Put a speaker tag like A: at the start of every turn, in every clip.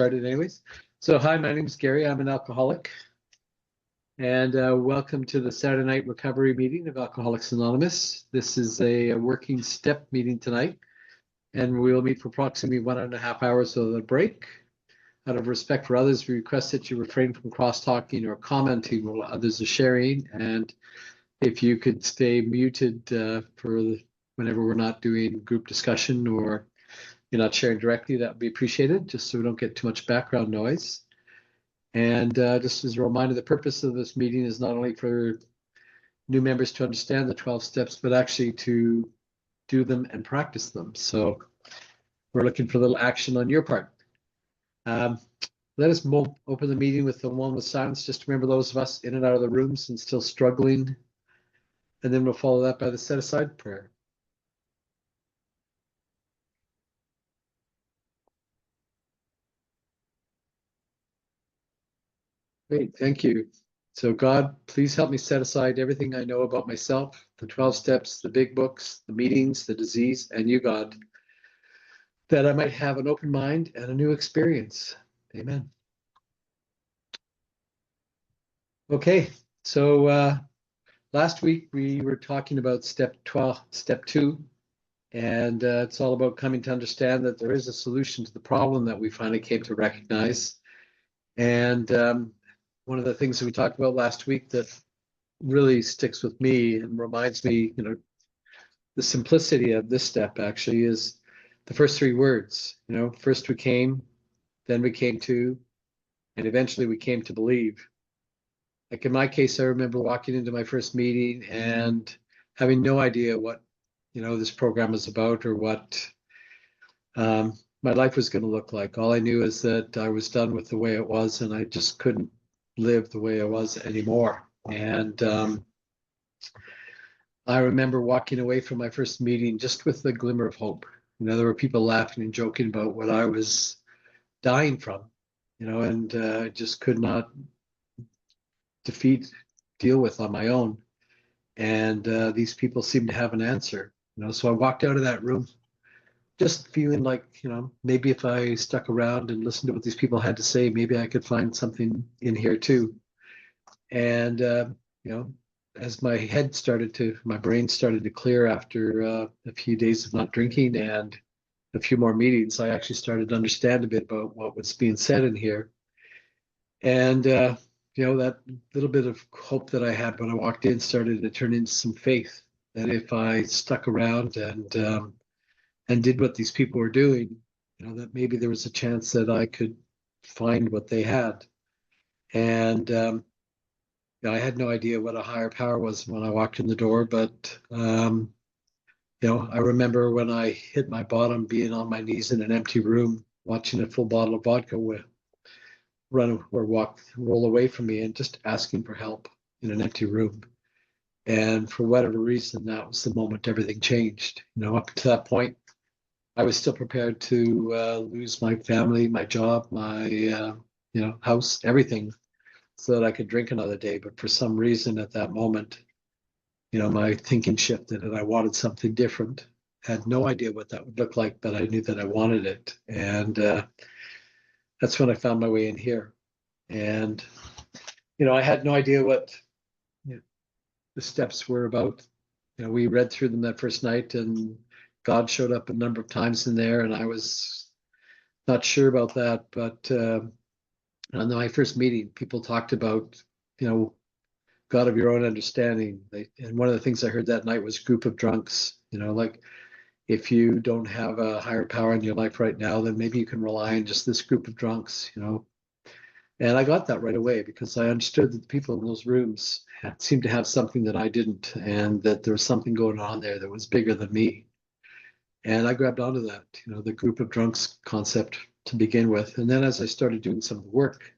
A: Started anyways. So hi, my name is Gary. I'm an alcoholic. And welcome to the Saturday night recovery meeting of Alcoholics Anonymous. This is a working step meeting tonight, and we'll meet for approximately 1.5 hours of a break. Out of respect for others, we request that you refrain from cross-talking or commenting while others are sharing. And if you could stay muted for whenever we're not doing group discussion or you're not sharing directly, that would be appreciated, just so we don't get too much background noise. And just as a reminder, the purpose of this meeting is not only for new members to understand the 12 steps, but actually to do them and practice them. So we're looking for a little action on your part. Let us open the meeting with a moment of silence. Just remember those of us in and out of the rooms and still struggling. And then we'll follow that by the set-aside prayer. Great, thank you. So God, please help me set aside everything I know about myself, the 12 steps, the big books, the meetings, the disease, and you, God, that I might have an open mind and a new experience. Amen. Okay, so last week we were talking about step 2, and it's all about coming to understand that there is a solution to the problem that we finally came to recognize. And one of the things that we talked about last week that really sticks with me and reminds me, the simplicity of this step actually is the first 3 words. First we came, then we came to, and eventually we came to believe. Like in my case, I remember walking into my first meeting and having no idea what, this program was about or what my life was going to look like. All I knew is that I was done with the way it was, and I just couldn't live the way I was anymore. And I remember walking away from my first meeting just with a glimmer of hope. There were people laughing and joking about what I was dying from, and I just could not deal with on my own. And these people seemed to have an answer, so I walked out of that room just feeling like, maybe if I stuck around and listened to what these people had to say, maybe I could find something in here too. And, as my brain started to clear after a few days of not drinking and a few more meetings, I actually started to understand a bit about what was being said in here. And, that little bit of hope that I had when I walked in started to turn into some faith that if I stuck around and did what these people were doing, that maybe there was a chance that I could find what they had. And I had no idea what a higher power was when I walked in the door, but I remember when I hit my bottom, being on my knees in an empty room, watching a full bottle of vodka roll away from me, and just asking for help in an empty room. And for whatever reason, that was the moment everything changed. Up to that point, I was still prepared to lose my family, my job, my house, everything, so that I could drink another day. But for some reason at that moment, my thinking shifted and I wanted something different. Had no idea what that would look like, but I knew that I wanted it. And that's when I found my way in here. And, I had no idea what the steps were about. We read through them that first night, and God showed up a number of times in there, and I was not sure about that. But on my first meeting, people talked about, God of your own understanding. And one of the things I heard that night was group of drunks. Like if you don't have a higher power in your life right now, then maybe you can rely on just this group of drunks. And I got that right away because I understood that the people in those rooms seemed to have something that I didn't, and that there was something going on there that was bigger than me. And I grabbed onto that, the group of drunks concept to begin with. And then as I started doing some work,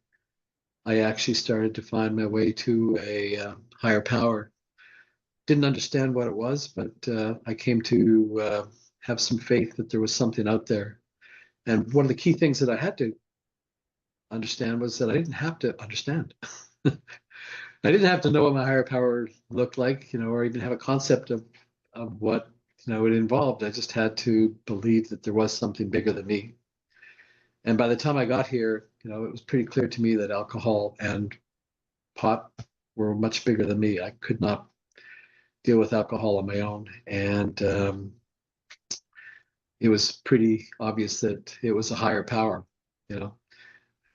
A: I actually started to find my way to a higher power. Didn't understand what it was, but I came to have some faith that there was something out there. And one of the key things that I had to understand was that I didn't have to understand. I didn't have to know what my higher power looked like, or even have a concept of what it involved. I just had to believe that there was something bigger than me. And by the time I got here, it was pretty clear to me that alcohol and pot were much bigger than me. I could not deal with alcohol on my own. And it was pretty obvious that it was a higher power.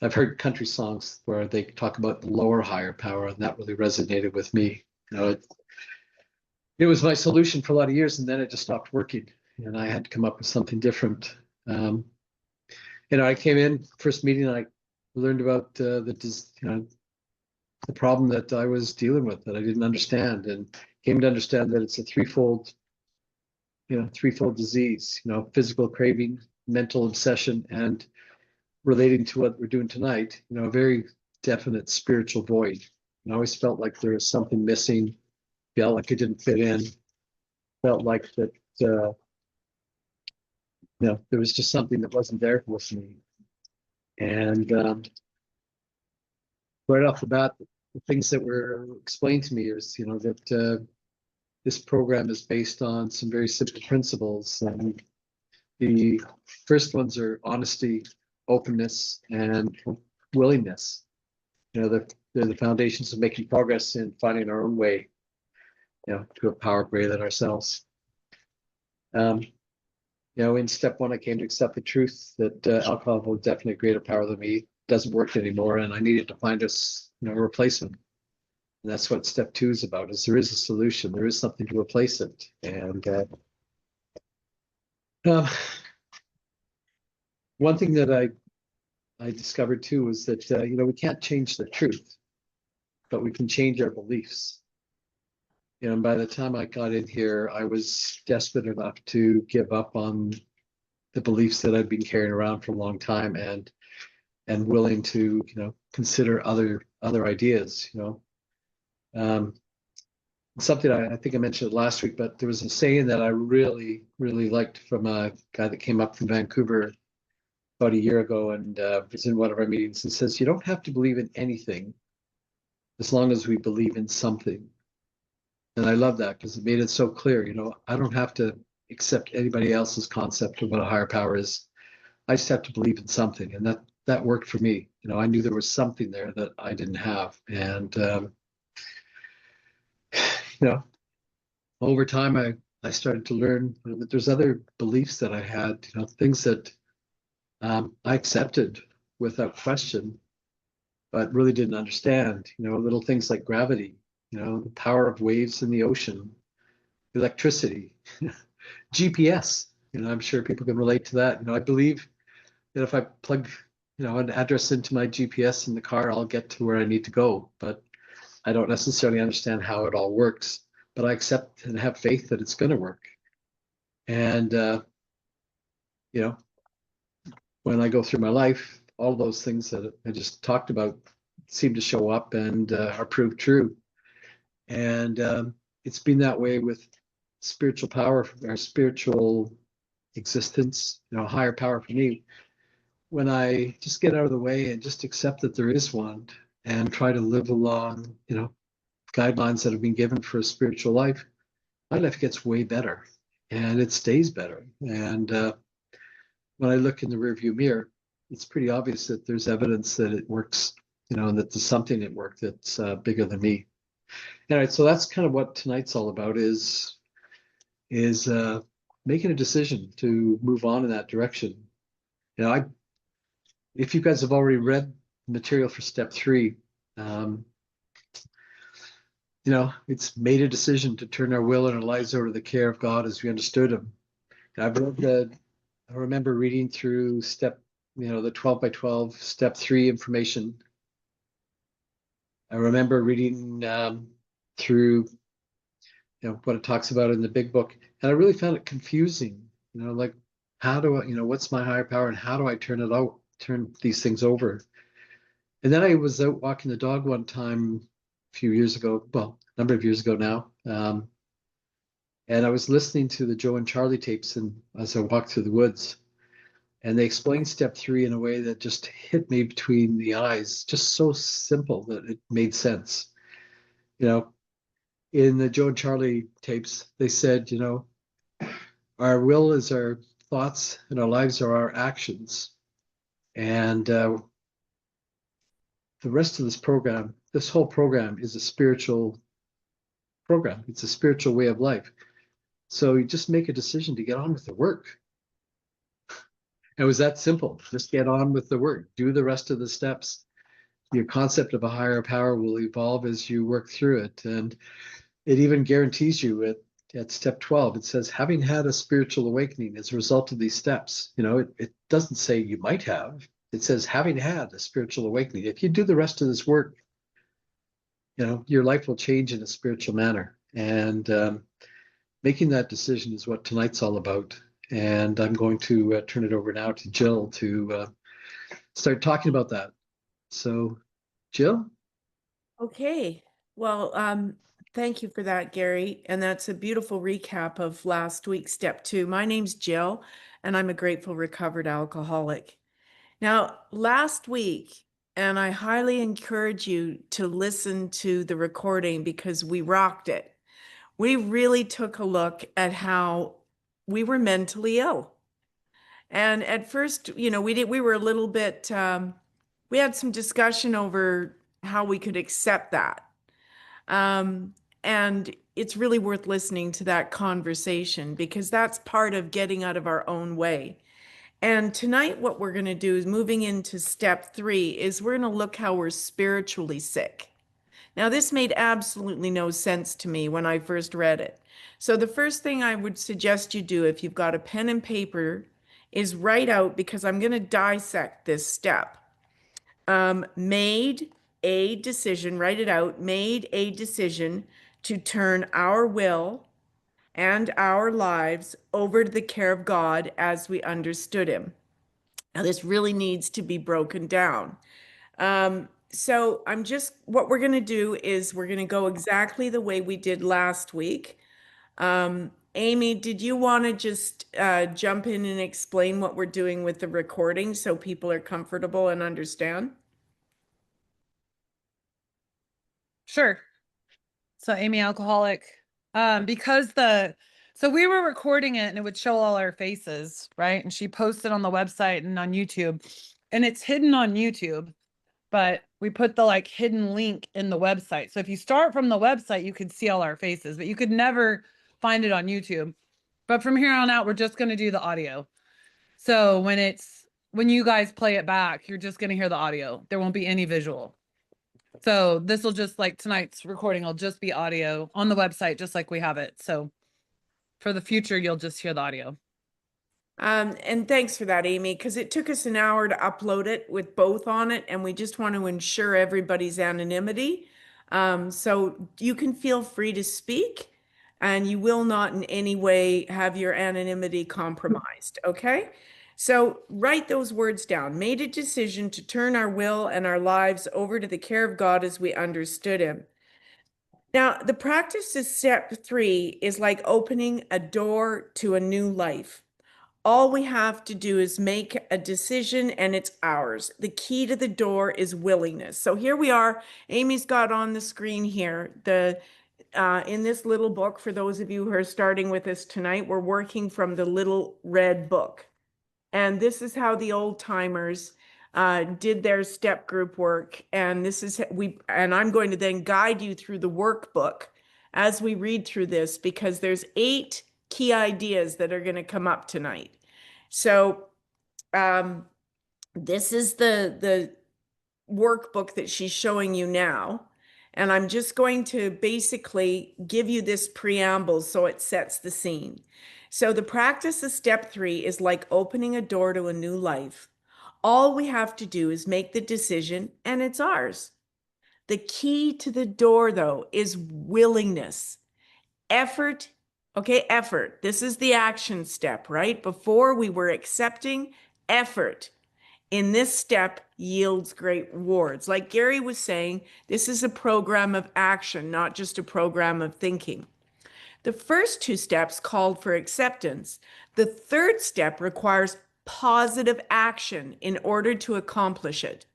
A: I've heard country songs where they talk about the lower higher power, and that really resonated with me. It was my solution for a lot of years, and then it just stopped working, and I had to come up with something different. I came in first meeting, I learned about the problem that I was dealing with that I didn't understand, and came to understand that it's a threefold disease. Physical craving, mental obsession, and relating to what we're doing tonight, a very definite spiritual void. I always felt like there was something missing, felt like it didn't fit in, felt like that, there was just something that wasn't there with me. And right off the bat, the things that were explained to me is, that this program is based on some very simple principles. And the first ones are honesty, openness, and willingness. They're the foundations of making progress in finding our own way, to a power greater than ourselves. In step one, I came to accept the truth that alcohol was definitely a greater power than me. It doesn't work anymore, and I needed to find a replacement. And that's what step two is about, is there is a solution. There is something to replace it. And one thing that I discovered too was that, we can't change the truth, but we can change our beliefs. And by the time I got in here, I was desperate enough to give up on the beliefs that I'd been carrying around for a long time, and willing to, consider other ideas. Something I think I mentioned it last week, but there was a saying that I really, really liked from a guy that came up from Vancouver about a year ago, and was in one of our meetings, and says, you don't have to believe in anything as long as we believe in something. And I love that because it made it so clear, I don't have to accept anybody else's concept of what a higher power is. I just have to believe in something. And that worked for me. I knew there was something there that I didn't have. And, over time, I started to learn that there's other beliefs that I had, things that I accepted without question, but really didn't understand, little things like gravity, the power of waves in the ocean, electricity, GPS. I'm sure people can relate to that. I believe that if I plug, an address into my GPS in the car, I'll get to where I need to go. But I don't necessarily understand how it all works. But I accept and have faith that it's going to work. And when I go through my life, all those things that I just talked about seem to show up and are proved true. And it's been that way with spiritual power, our spiritual existence, higher power for me. When I just get out of the way and just accept that there is one and try to live along, guidelines that have been given for a spiritual life, my life gets way better and it stays better. And when I look in the rearview mirror, it's pretty obvious that there's evidence that it works, and that there's something at work that's bigger than me. All right, so that's kind of what tonight's all about, is making a decision to move on in that direction. If you guys have already read material for step 3, it's made a decision to turn our will and our lives over to the care of God as we understood Him. I remember reading through step, the 12 by 12, step 3 information. I remember reading through, what it talks about in the big book, and I really found it confusing. Like, how do I, what's my higher power, and how do I turn these things over? And then I was out walking the dog one time a few years ago, well, a number of years ago now, and I was listening to the Joe and Charlie tapes, and as I walked through the woods, and they explained step 3 in a way that just hit me between the eyes, just so simple that it made sense. In the Joe and Charlie tapes, they said, our will is our thoughts and our lives are our actions. And the rest of this program, this whole program is a spiritual program. It's a spiritual way of life. So you just make a decision to get on with the work. It was that simple. Just get on with the work. Do the rest of the steps. Your concept of a higher power will evolve as you work through it. And it even guarantees you at step 12, it says, having had a spiritual awakening as a result of these steps. It doesn't say you might have. It says, having had a spiritual awakening. If you do the rest of this work, your life will change in a spiritual manner. And making that decision is what tonight's all about. And I'm going to turn it over now to Jill to start talking about that. So, Jill?
B: Okay. Well, thank you for that, Gary. And that's a beautiful recap of last week's step 2. My name's Jill, and I'm a grateful recovered alcoholic. Now, last week, and I highly encourage you to listen to the recording because we rocked it. We really took a look at how we were mentally ill. And at first, we were a little bit, we had some discussion over how we could accept that. And it's really worth listening to that conversation because that's part of getting out of our own way. And tonight, what we're going to do is moving into step 3 is we're going to look how we're spiritually sick. Now, this made absolutely no sense to me when I first read it. So the first thing I would suggest you do if you've got a pen and paper is write out, because I'm going to dissect this step. Made a decision, write it out, made a decision to turn our will and our lives over to the care of God as we understood him. Now, this really needs to be broken down. So what we're going to do is we're going to go exactly the way we did last week. Amy, did you want to just jump in and explain what we're doing with the recording so people are comfortable and understand?
C: Sure. So Amy Alcoholic, so we were recording it and it would show all our faces, right? And she posted on the website and on YouTube, and it's hidden on YouTube, but we put the hidden link in the website. So if you start from the website, you could see all our faces, but you could never find it on YouTube. But from here on out, we're just going to do the audio. So when you guys play it back, you're just going to hear the audio. There won't be any visual. So this will just, like tonight's recording will just be audio on the website, just like we have it. So for the future, you'll just hear the audio.
B: And thanks for that, Amy, because it took us an hour to upload it with both on it, and we just want to ensure everybody's anonymity. So you can feel free to speak, and you will not in any way have your anonymity compromised, okay? So write those words down. Made a decision to turn our will and our lives over to the care of God as we understood him. Now, the practice of step 3 is like opening a door to a new life. All we have to do is make a decision and it's ours. The key to the door is willingness. So here we are. Amy's got on the screen here in this little book. For those of you who are starting with us tonight, we're working from the little red book. And this is how the old timers did their step group work. And I'm going to then guide you through the workbook as we read through this, because there's 8 key ideas that are going to come up tonight. So this is the workbook that she's showing you now. And I'm just going to basically give you this preamble so it sets the scene. So the practice of step 3 is like opening a door to a new life. All we have to do is make the decision and it's ours. The key to the door, though, is willingness. Effort. Okay, effort. This is the action step, right? Before we were accepting, effort in this step yields great rewards. Like Gary was saying, this is a program of action, not just a program of thinking. The first 2 steps called for acceptance. The third step requires positive action in order to accomplish it.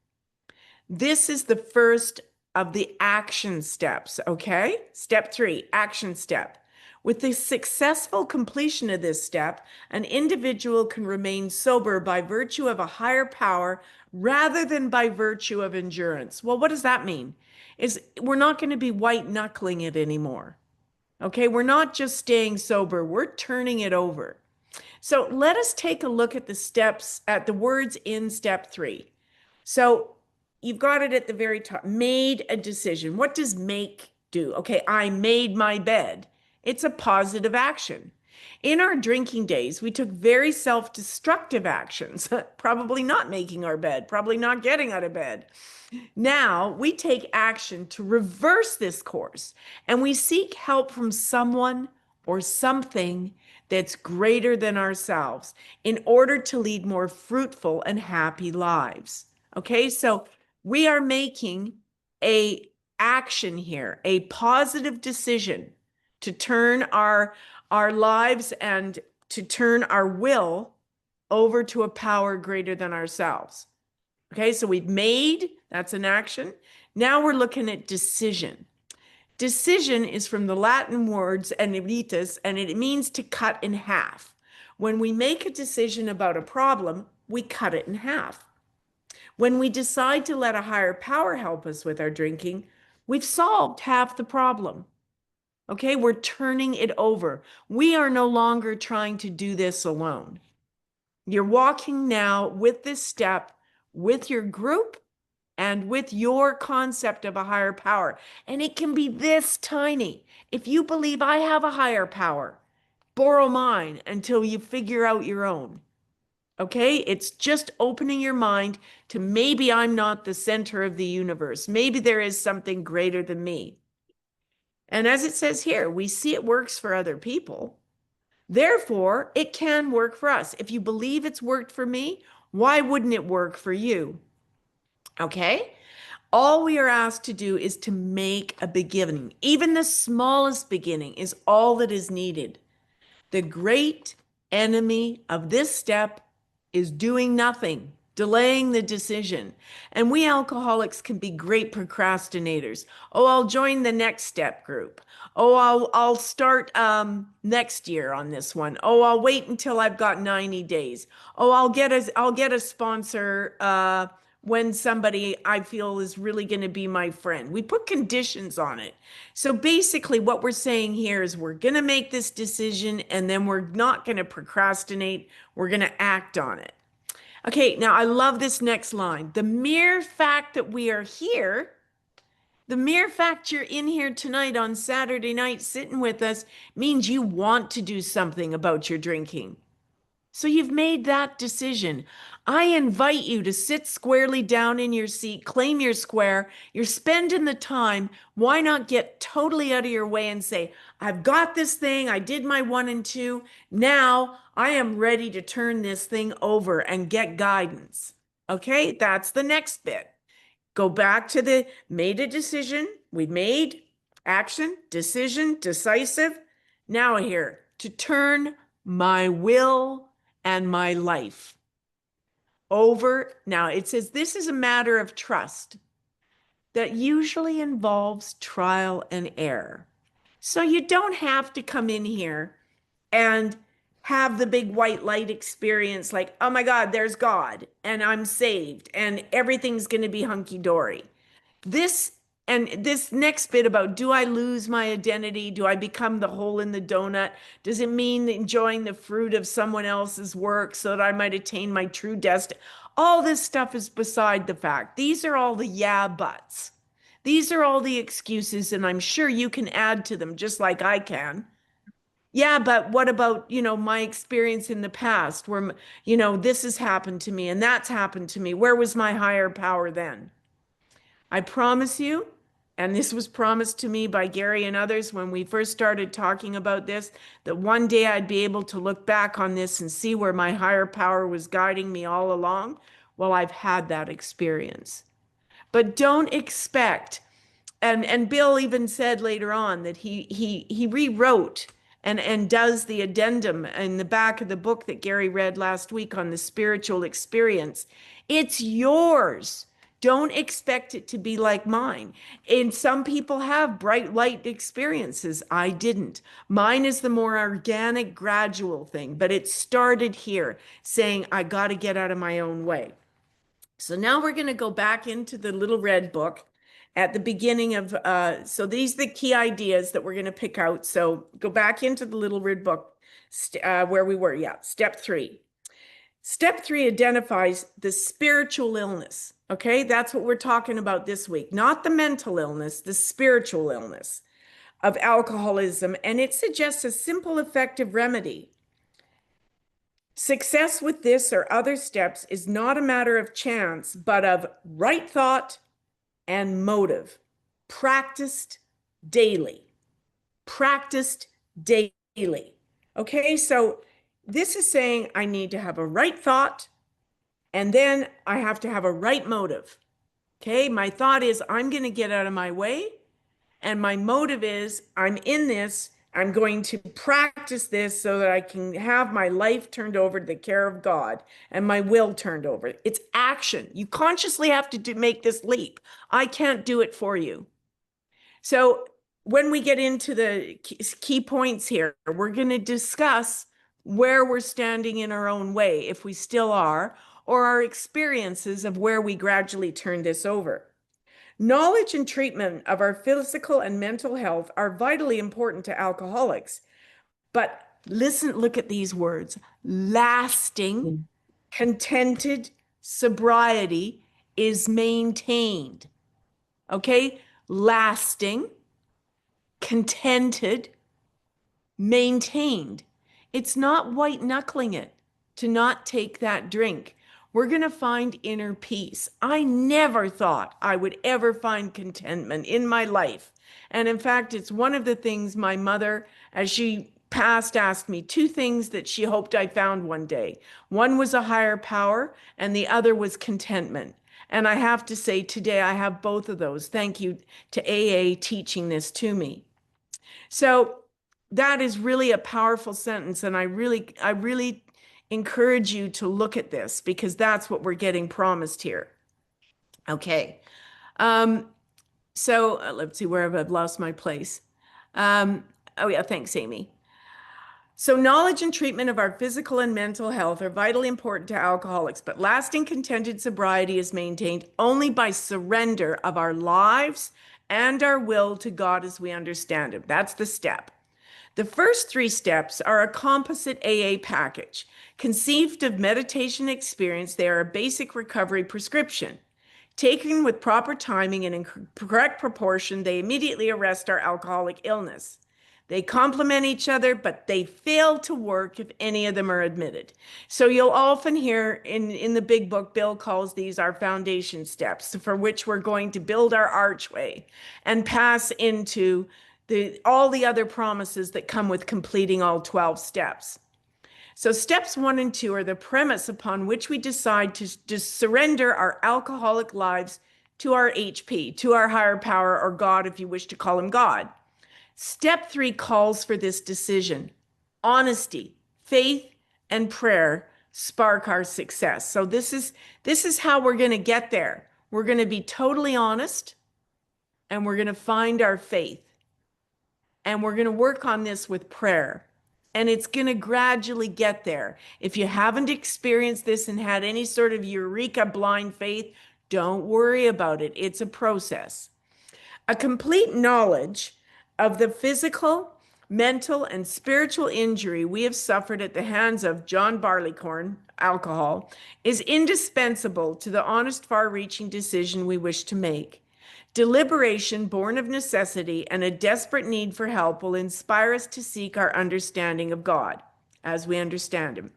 B: This is the first of the action steps, okay? Step 3, action step. With the successful completion of this step, an individual can remain sober by virtue of a higher power rather than by virtue of endurance. Well, what does that mean? Is we're not going to be white knuckling it anymore. Okay, we're not just staying sober, we're turning it over. So let us take a look at the steps, at the words in step 3. So you've got it at the very top, made a decision. What does make do? Okay, I made my bed. It's a positive action. In our drinking days, we took very self-destructive actions, probably not making our bed, probably not getting out of bed. Now we take action to reverse this course, and we seek help from someone or something that's greater than ourselves in order to lead more fruitful and happy lives. Okay, so we are making a action here, a positive decision to turn our lives and to turn our will over to a power greater than ourselves. Okay, so we've made, that's an action. Now we're looking at decision. Decision is from the Latin words eneritus, and it means to cut in half. When we make a decision about a problem, we cut it in half. When we decide to let a higher power help us with our drinking, we've solved half the problem. Okay, we're turning it over. We are no longer trying to do this alone. You're walking now with this step, with your group, and with your concept of a higher power. And it can be this tiny. If you believe I have a higher power, borrow mine until you figure out your own. Okay? It's just opening your mind to maybe I'm not the center of the universe. Maybe there is something greater than me. And as it says here, we see it works for other people. Therefore, it can work for us. If you believe it's worked for me, why wouldn't it work for you? Okay? All we are asked to do is to make a beginning. Even the smallest beginning is all that is needed. The great enemy of this step is doing nothing, delaying the decision. And we alcoholics can be great procrastinators. Oh, I'll join the next step group. Oh, I'll start next year on this one. Oh, I'll wait until I've got 90 days. Oh, I'll get a sponsor when somebody I feel is really going to be my friend. We put conditions on it. So basically what we're saying here is we're going to make this decision and then we're not going to procrastinate. We're going to act on it. Okay, now I love this next line. The mere fact that we are here, the mere fact you're in here tonight on Saturday night sitting with us means you want to do something about your drinking. So you've made that decision. I invite you to sit squarely down in your seat, claim your square. You're spending the time. Why not get totally out of your way and say, I've got this thing. I did my 1 and 2. Now I am ready to turn this thing over and get guidance. Okay, that's the next bit. Go back to the made a decision. We made action, decision, decisive. Now here, to turn my will and my life over. Now it says this is a matter of trust that usually involves trial and error. So you don't have to come in here and have the big white light experience like, oh my God, there's God and I'm saved and everything's going to be hunky-dory. This next bit about, do I lose my identity? Do I become the hole in the donut? Does it mean enjoying the fruit of someone else's work so that I might attain my true destiny? All this stuff is beside the fact. These are all the yeah buts. These are all the excuses, and I'm sure you can add to them just like I can. Yeah, but what about, my experience in the past where, this has happened to me and that's happened to me. Where was my higher power then? I promise you, and this was promised to me by Gary and others when we first started talking about this, that one day I'd be able to look back on this and see where my higher power was guiding me all along. Well, I've had that experience. But don't expect, and Bill even said later on that he rewrote and does the addendum in the back of the book that Gary read last week on the spiritual experience. It's yours Don't expect it to be like mine. And some people have bright light experiences. I didn't. Mine is the more organic, gradual thing, but it started here saying, I got to get out of my own way. So now we're going to go back into the little red book at the beginning of, so these are the key ideas that we're going to pick out. So go back into the little red book where we were. Yeah, step 3. Step 3 identifies the spiritual illness. Okay, that's what we're talking about this week, not the mental illness, the spiritual illness of alcoholism. And it suggests a simple, effective remedy. Success with this or other steps is not a matter of chance, but of right thought and motive, practiced daily. Practiced daily. Okay, so this is saying I need to have a right thought, and then I have to have a right motive. Okay, my thought is I'm going to get out of my way, and my motive is I'm in this. I'm going to practice this so that I can have my life turned over to the care of God and my will turned over. It's action. You consciously have to make this leap. I can't do it for you. So when we get into the key points here, we're going to discuss where we're standing in our own way, if we still are, or our experiences of where we gradually turn this over. Knowledge and treatment of our physical and mental health are vitally important to alcoholics. But listen, look at these words: lasting, contented sobriety is maintained. Okay? Lasting, contented, maintained. It's not white knuckling it to not take that drink. We're going to find inner peace. I never thought I would ever find contentment in my life. And in fact, it's one of the things my mother, as she passed, asked me 2 things that she hoped I found one day. One was a higher power, and the other was contentment. And I have to say today I have both of those. Thank you to AA teaching this to me. So that is really a powerful sentence. And I really encourage you to look at this, because that's what we're getting promised here. Okay. So let's see where I've lost my place. Oh yeah, thanks, Amy. So knowledge and treatment of our physical and mental health are vitally important to alcoholics, but lasting contented sobriety is maintained only by surrender of our lives and our will to God as we understand Him. That's the step. The first 3 steps are a composite AA package. Conceived of meditation experience, they are a basic recovery prescription. Taken with proper timing and in correct proportion, they immediately arrest our alcoholic illness. They complement each other, but they fail to work if any of them are admitted. So you'll often hear in the big book, Bill calls these our foundation steps, for which we're going to build our archway and pass into all the other promises that come with completing all 12 steps. So steps 1 and 2 are the premise upon which we decide to surrender our alcoholic lives to our HP, to our higher power, or God, if you wish to call Him God. Step 3 calls for this decision. Honesty, faith, and prayer spark our success. So this is how we're going to get there. We're going to be totally honest, and we're going to find our faith. And we're going to work on this with prayer. And it's going to gradually get there. If you haven't experienced this and had any sort of eureka blind faith, don't worry about it. It's a process. A complete knowledge of the physical, mental, and spiritual injury we have suffered at the hands of John Barleycorn, alcohol, is indispensable to the honest, far-reaching decision we wish to make. Deliberation born of necessity and a desperate need for help will inspire us to seek our understanding of God as we understand Him.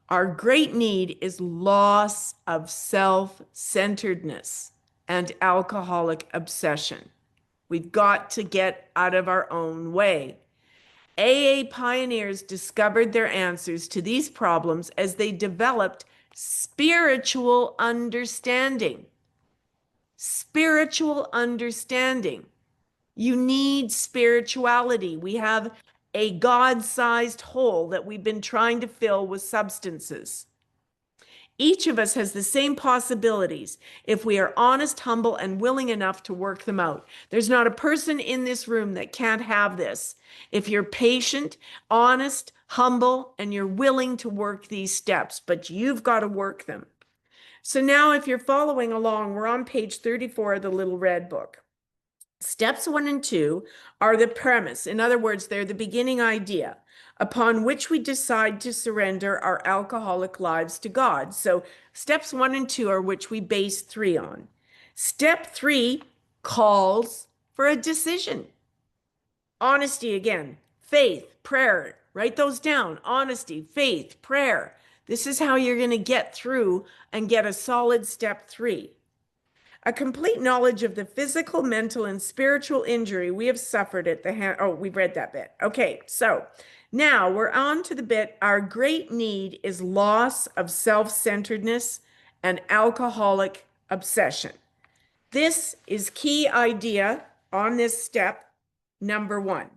B: Our great need is loss of self-centeredness and alcoholic obsession. We've got to get out of our own way. AA pioneers discovered their answers to these problems as they developed spiritual understanding. Spiritual understanding. You need spirituality. We have a God-sized hole that we've been trying to fill with substances. Each of us has the same possibilities if we are honest, humble, and willing enough to work them out. There's not a person in this room that can't have this. If you're patient, honest, humble, and you're willing to work these steps, but you've got to work them. So now if you're following along, we're on page 34 of the Little Red Book. Steps 1 and 2 are the premise. In other words, they're the beginning idea upon which we decide to surrender our alcoholic lives to God. So steps 1 and 2 are which we base 3 on. Step 3 calls for a decision. Honesty again, faith, prayer. Write those down. Honesty, faith, prayer. This is how you're going to get through and get a solid step 3. A complete knowledge of the physical, mental, and spiritual injury we have suffered at the hand. Oh, we've read that bit. Okay, so now we're on to the bit. Our great need is loss of self-centeredness and alcoholic obsession. This is key idea on this step number 1.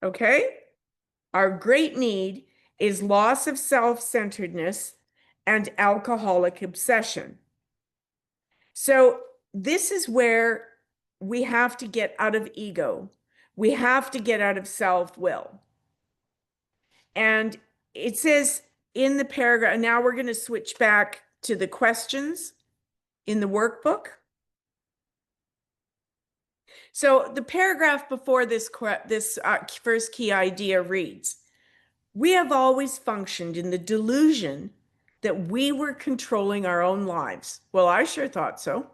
B: Okay? Our great need is loss of self-centeredness and alcoholic obsession. So this is where we have to get out of ego. We have to get out of self-will. And it says in the paragraph, now we're going to switch back to the questions in the workbook. So the paragraph before this first key idea reads, we have always functioned in the delusion that we were controlling our own lives. Well, I sure thought so.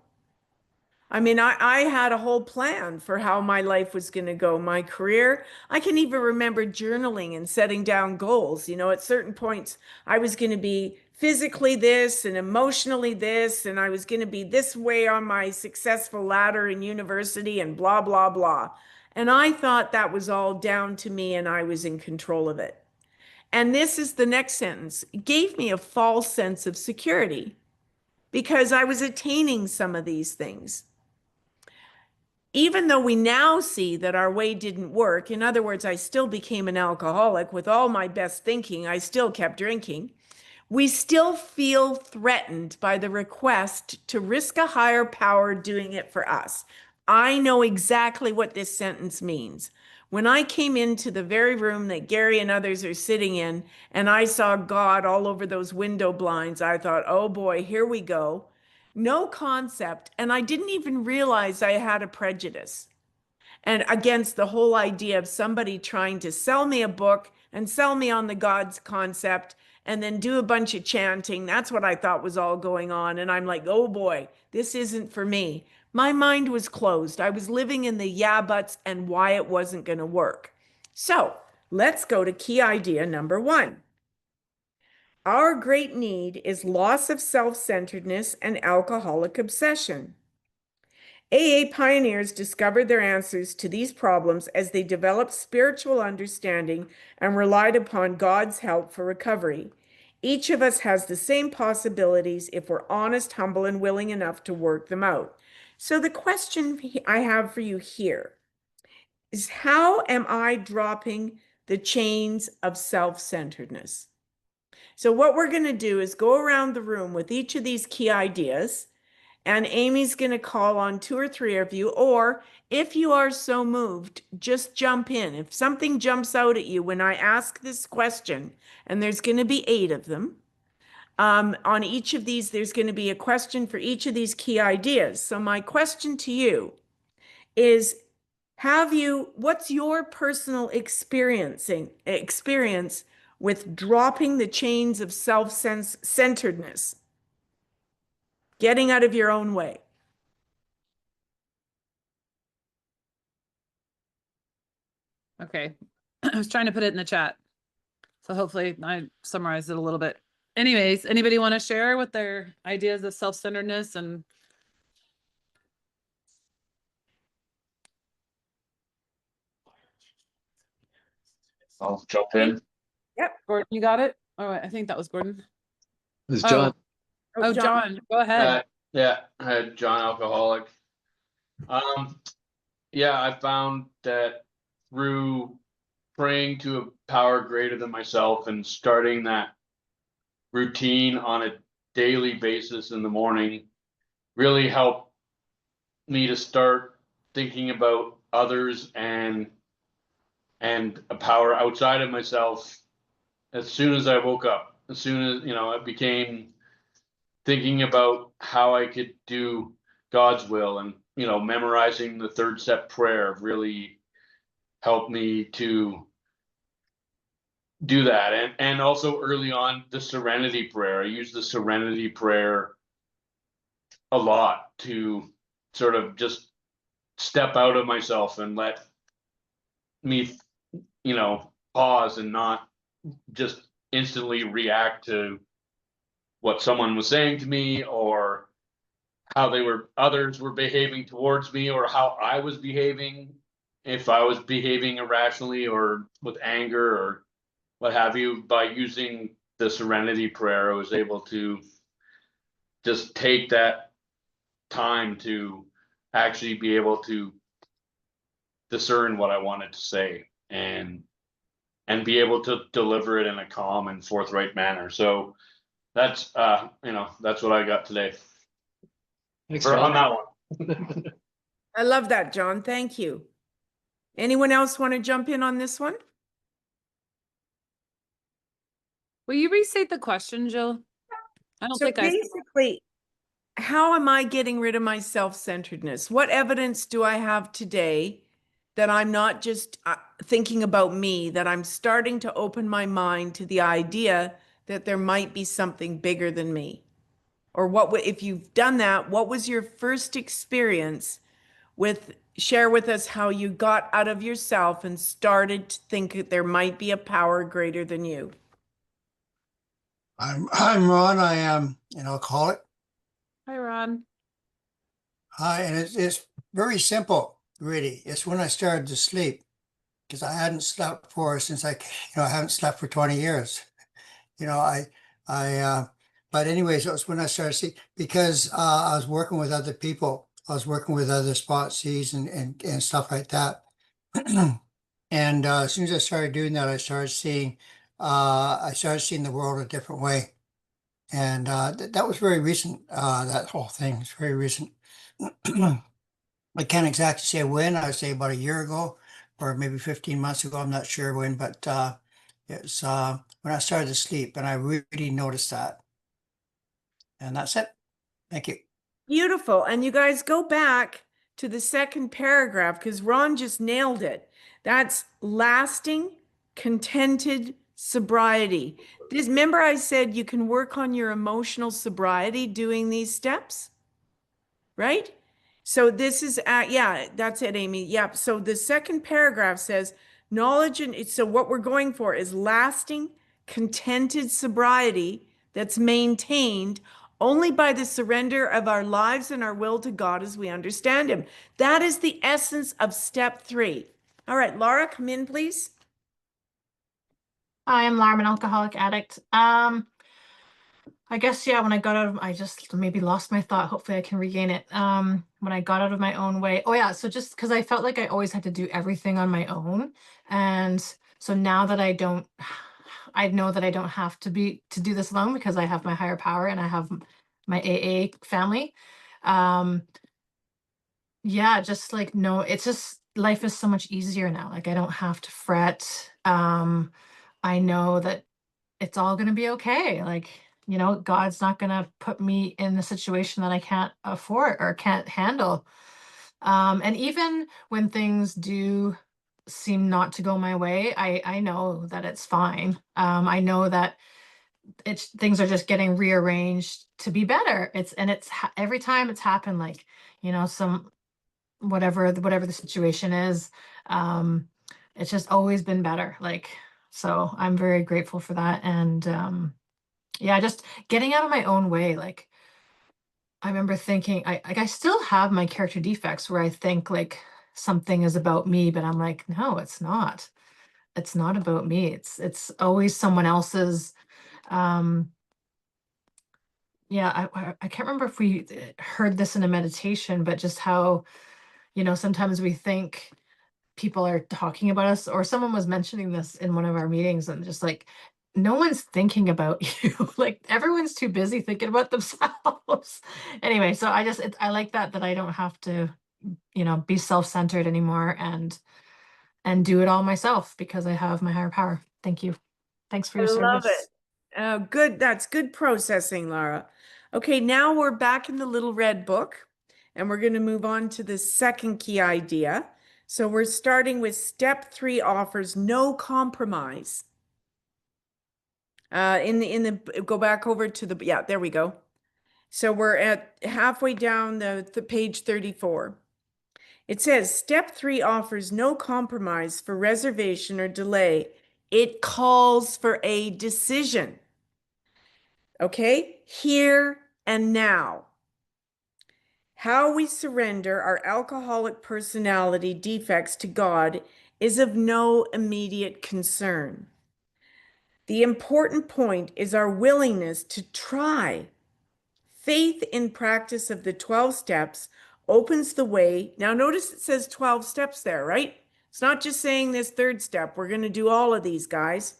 B: I mean, I had a whole plan for how my life was going to go, my career. I can even remember journaling and setting down goals. You know, at certain points, I was going to be physically this and emotionally this, and I was going to be this way on my successful ladder in university and blah, blah, blah. And I thought that was all down to me and I was in control of it. And this is the next sentence. It gave me a false sense of security because I was attaining some of these things. Even though we now see that our way didn't work, in other words, I still became an alcoholic with all my best thinking, I still kept drinking, we still feel threatened by the request to risk a higher power doing it for us. I know exactly what this sentence means. When I came into the very room that Gary and others are sitting in, and I saw God all over those window blinds, I thought, oh boy, here we go. No concept. And I didn't even realize I had a prejudice and against the whole idea of somebody trying to sell me a book and sell me on the God's concept and then do a bunch of chanting. That's what I thought was all going on. And I'm like, oh boy, this isn't for me. My mind was closed. I was living in the yeah buts and why it wasn't going to work. So let's go to key idea number 1. Our great need is loss of self-centeredness and alcoholic obsession. AA pioneers discovered their answers to these problems as they developed spiritual understanding and relied upon God's help for recovery. Each of us has the same possibilities if we're honest, humble, and willing enough to work them out. So the question I have for you here is, how am I dropping the chains of self-centeredness? So what we're going to do is go around the room with each of these key ideas, and Amy's going to call on 2 or 3 of you, or if you are so moved, just jump in. If something jumps out at you when I ask this question, and there's going to be 8 of them, on each of these, there's going to be a question for each of these key ideas. So my question to you is, what's your personal experience with dropping the chains of self-centeredness, getting out of your own way?
C: Okay. I was trying to put it in the chat. So hopefully I summarized it a little bit. Anyways, anybody want to share what their ideas of self-centeredness and
D: I'll jump in.
B: Yep.
C: Gordon, you got it? Oh, I think that was Gordon.
A: It was John.
C: Oh, John, go ahead.
D: Yeah, I had John Alcoholic. Yeah, I found that through praying to a power greater than myself and starting that routine on a daily basis in the morning really helped me to start thinking about others and a power outside of myself as soon as I woke up. As soon as, it became thinking about how I could do God's will, and, memorizing the third step prayer really helped me to do that. And also early on, the serenity prayer. I used the serenity prayer a lot to sort of just step out of myself and let me, pause and not just instantly react to what someone was saying to me, or how others were behaving towards me, or how I was behaving, if I was behaving irrationally or with anger or what have you. By using the serenity prayer, I was able to just take that time to actually be able to discern what I wanted to say, and be able to deliver it in a calm and forthright manner. So that's that's what I got today
A: Thanks,
D: on
A: John.
D: that one.
B: I love that, John. Thank you. Anyone else want to jump in on this one?
E: Will you restate the question, Jill? I don't
B: So
E: think I.
B: basically, how am I getting rid of my self-centeredness? What evidence do I have today that I'm not just thinking about me, that I'm starting to open my mind to the idea that there might be something bigger than me? Or if you've done that, what was your first experience share with us how you got out of yourself and started to think that there might be a power greater than you?
F: I'm Ron. I am an alcoholic.
E: Hi, Ron.
F: Hi, and it's very simple, really. It's when I started to sleep, because I hadn't slept since I haven't slept for 20 years. But anyways, it was when I started to sleep, because I was working with other people. I was working with other sponsees and stuff like that. And as soon as I started doing that, I started seeing the world a different way. And that was very recent. That whole thing was very recent. I can't exactly say when. I would say about a year ago, or maybe 15 months ago. I'm not sure when, but it's when I started to sleep, and I really noticed that. And that's it. Thank you.
B: Beautiful. And you guys go back to the second paragraph, because Ron just nailed it. That's lasting, contented sobriety. Remember I said you can work on your emotional sobriety doing these steps, right? So this is, yeah, that's it, Amy. Yep. So the second paragraph says knowledge, and so what we're going for is lasting, contented sobriety that's maintained only by the surrender of our lives and our will to God as we understand Him. That is the essence of step 3. All right, Laura, come in, please.
G: Hi, I'm Laura, I'm an alcoholic addict. I guess, yeah, when I got out of, I just maybe lost my thought. Hopefully I can regain it. When I got out of my own way. Oh yeah, so just because I felt like I always had to do everything on my own. And so now that I know that I don't have to do this alone, because I have my higher power and I have my AA family. Yeah, just like, no, it's just, life is so much easier now. Like I don't have to fret. I know that it's all going to be okay. Like, God's not going to put me in a situation that I can't afford or can't handle. And even when things do seem not to go my way, I know that it's fine. I know that things are just getting rearranged to be better. Every time it's happened, like, some whatever the situation is, it's just always been better. Like, so I'm very grateful for that. And yeah, just getting out of my own way. Like, I remember thinking, I still have my character defects where I think like something is about me, but I'm like, no, it's not. It's not about me. It's always someone else's. Yeah, I can't remember if we heard this in a meditation, but just how, sometimes we think people are talking about us, or someone was mentioning this in one of our meetings, and just like no one's thinking about you. Like everyone's too busy thinking about themselves. Anyway, so I like that I don't have to, be self-centered anymore and do it all myself because I have my higher power. Thank you. Thanks for
B: I
G: your
B: love
G: service.
B: it. Good. That's good processing, Laura. Okay, now we're back in the little red book and we're going to move on to the second key idea. So we're starting with step 3 offers no compromise. Go back over to yeah, there we go. So we're at halfway down the page 34. It says step 3 offers no compromise for reservation or delay. It calls for a decision. Okay, here and now. How we surrender our alcoholic personality defects to God is of no immediate concern. The important point is our willingness to try. Faith in practice of the 12 steps opens the way. Now, notice it says 12 steps there, right? It's not just saying this third step. We're going to do all of these, guys.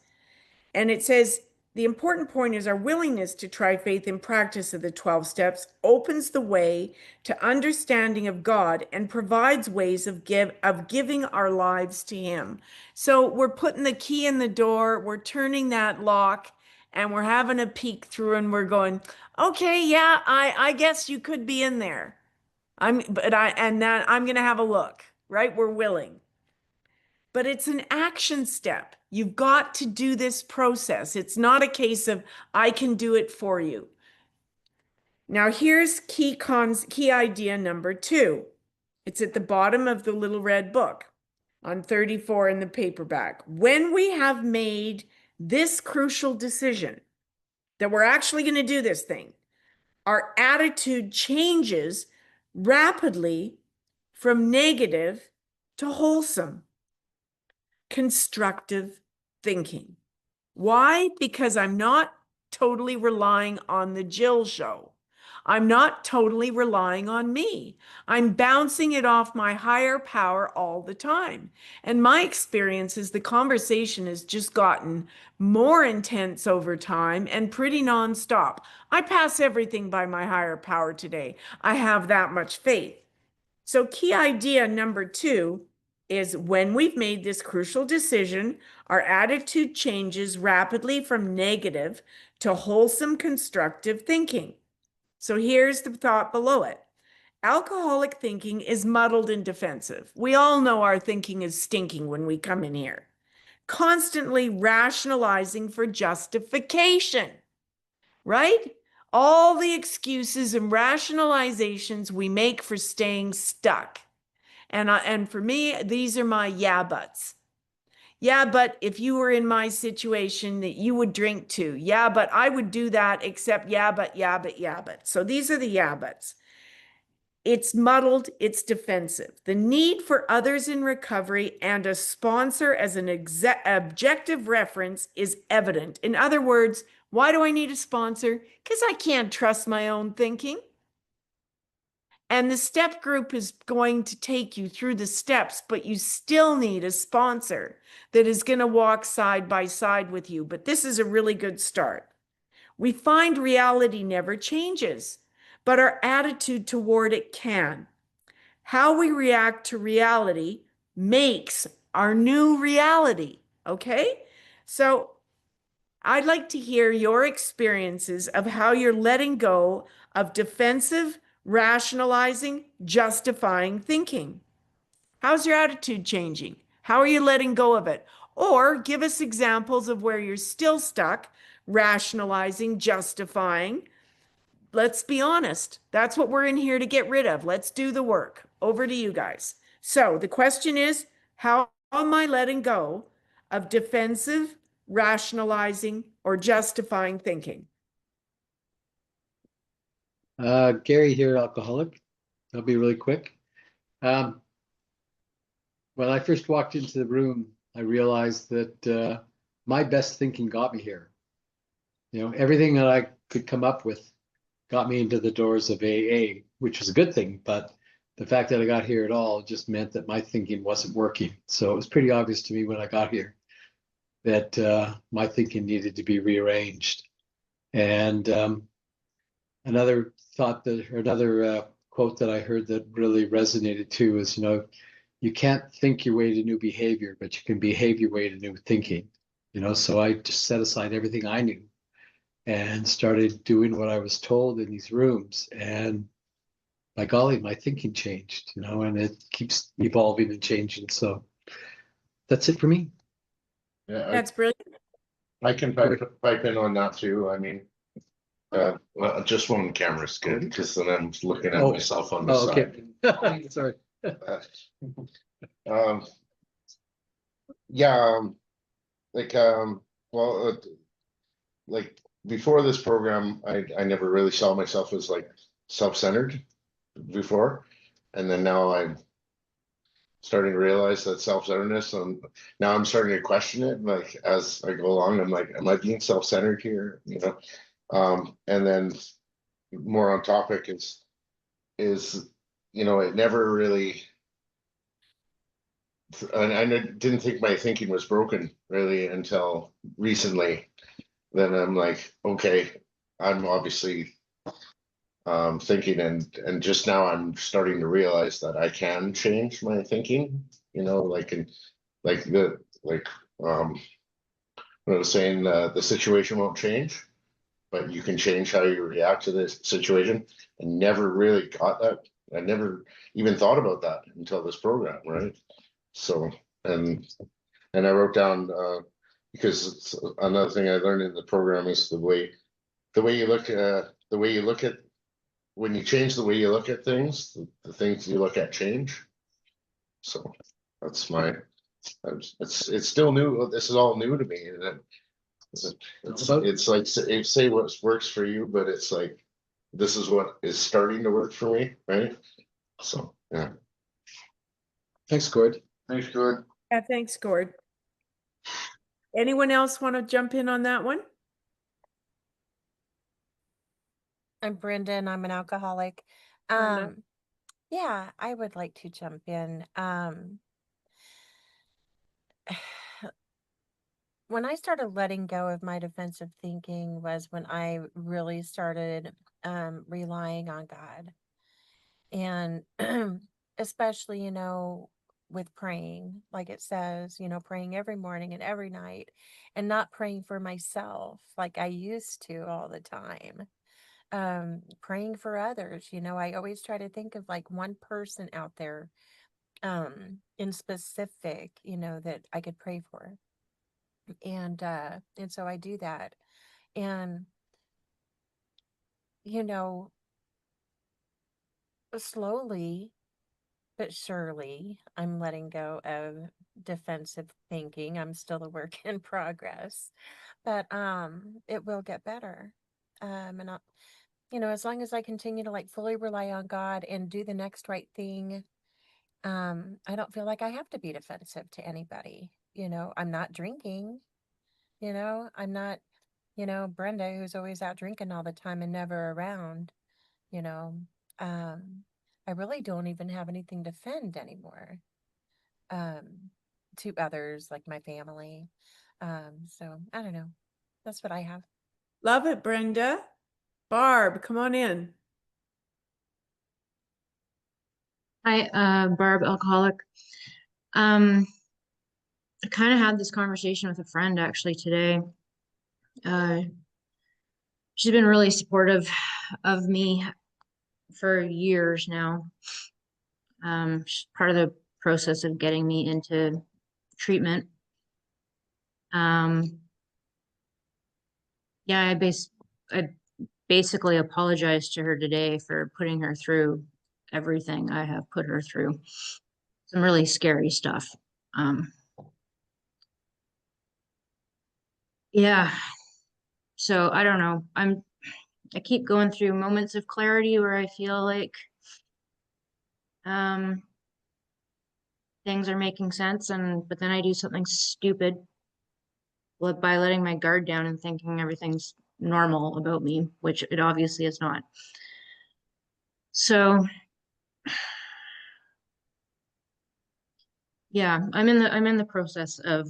B: And it says the important point is our willingness to try faith in practice of the 12 steps opens the way to understanding of God and provides ways of giving our lives to Him. So we're putting the key in the door, we're turning that lock, and we're having a peek through and we're going, okay, yeah, I guess you could be in there. I'm going to have a look, right? We're willing. But it's an action step. You've got to do this process. It's not a case of I can do it for you. Now here's key idea number 2. It's at the bottom of the little red book on 34 in the paperback. When we have made this crucial decision that we're actually going to do this thing, our attitude changes rapidly from negative to wholesome, constructive thinking. Why? Because I'm not totally relying on the Jill show. I'm not totally relying on me. I'm bouncing it off my higher power all the time. And my experience is the conversation has just gotten more intense over time and pretty nonstop. I pass everything by my higher power today. I have that much faith. So key idea number 2 is when we've made this crucial decision, our attitude changes rapidly from negative to wholesome, constructive thinking. So here's the thought below it. Alcoholic thinking is muddled and defensive. We all know our thinking is stinking when we come in here. Constantly rationalizing for justification, right? All the excuses and rationalizations we make for staying stuck. And for me, these are my yeah buts. Yeah, but if you were in my situation that you would drink too. Yeah, but I would do that except yeah, but, yeah, but, yeah, but. So these are the yeah buts. It's muddled, it's defensive. The need for others in recovery and a sponsor as an objective reference is evident. In other words, why do I need a sponsor? Because I can't trust my own thinking. And the step group is going to take you through the steps, but you still need a sponsor that is going to walk side by side with you. But this is a really good start. We find reality never changes, but our attitude toward it can. How we react to reality makes our new reality. Okay? So I'd like to hear your experiences of how you're letting go of defensive, rationalizing, justifying thinking. How's your attitude changing? How are you letting go of it? Or give us examples of where you're still stuck, rationalizing, justifying. Let's be honest. That's what we're in here to get rid of. Let's do the work. Over to you guys. So the question is, how am I letting go of defensive, rationalizing, or justifying thinking?
A: Gary here, alcoholic. I'll be really quick. When I first walked into the room, I realized that my best thinking got me here. Everything that I could come up with got me into the doors of AA, which was a good thing. But the fact that I got here at all just meant that my thinking wasn't working. So it was pretty obvious to me when I got here. that my thinking needed to be rearranged. And another thought that, or another quote that I heard that really resonated too is, you can't think your way to new behavior, but you can behave your way to new thinking. So I just set aside everything I knew and started doing what I was told in these rooms. And by golly, my thinking changed, and it keeps evolving and changing. So that's it for me.
H: Yeah,
B: That's brilliant.
H: I can pipe in on that too. I mean, well, just one camera's good because then I'm looking at
A: Oh.
H: myself on the
A: Oh,
H: side.
A: okay. Sorry.
H: Yeah, like, well, like before this program, I never really saw myself as like self-centered before. And then now I'm starting to realize that self-centeredness, and now I'm starting to question it. Like as I go along, I'm like, am I being self-centered here? And then more on topic is, it never really, I didn't think my thinking was broken really until recently. Then I'm like, okay, I'm obviously thinking, and just now I'm starting to realize that I can change my thinking, like what I was saying, the situation won't change, but you can change how you react to this situation. I never really got that. I never even thought about that until this program, right? So, and I wrote down, because it's another thing I learned in the program is the way you look at, when you change the way you look at things, the things you look at change. So that's it's still new. This is all new to me. And it's like, say what works for you, but it's like, this is what is starting to work for me, right? So, yeah.
A: Thanks, Gord.
H: Thanks, Gord.
B: Yeah, thanks, Gord. Anyone else want to jump in on that one?
I: I'm Brenda and I'm an alcoholic.
B: Brenda.
I: Yeah, I would like to jump in. When I started letting go of my defensive thinking was when I really started relying on God. And especially, with praying, like it says, praying every morning and every night, and not praying for myself like I used to all the time. Praying for others, I always try to think of like one person out there in specific, that I could pray for. And so I do that. And slowly but surely I'm letting go of defensive thinking. I'm still a work in progress, but it will get better. And I, as long as I continue to like fully rely on God and do the next right thing, I don't feel like I have to be defensive to anybody. I'm not drinking, I'm not, Brenda, who's always out drinking all the time and never around, you know, I really don't even have anything to defend anymore, to others like my family. So I don't know. That's what I have.
B: Love it, Brenda. Barb, come on in.
J: Hi, Barb, alcoholic. I kind of had this conversation with a friend actually today. She's been really supportive of me for years now. She's part of the process of getting me into treatment. Yeah, I basically apologized to her today for putting her through everything I have put her through. Some really scary stuff. Yeah. So I don't know. I keep going through moments of clarity where I feel like things are making sense, but then I do something stupid by letting my guard down and thinking everything's normal about me, which it obviously is not. So yeah, I'm in the process of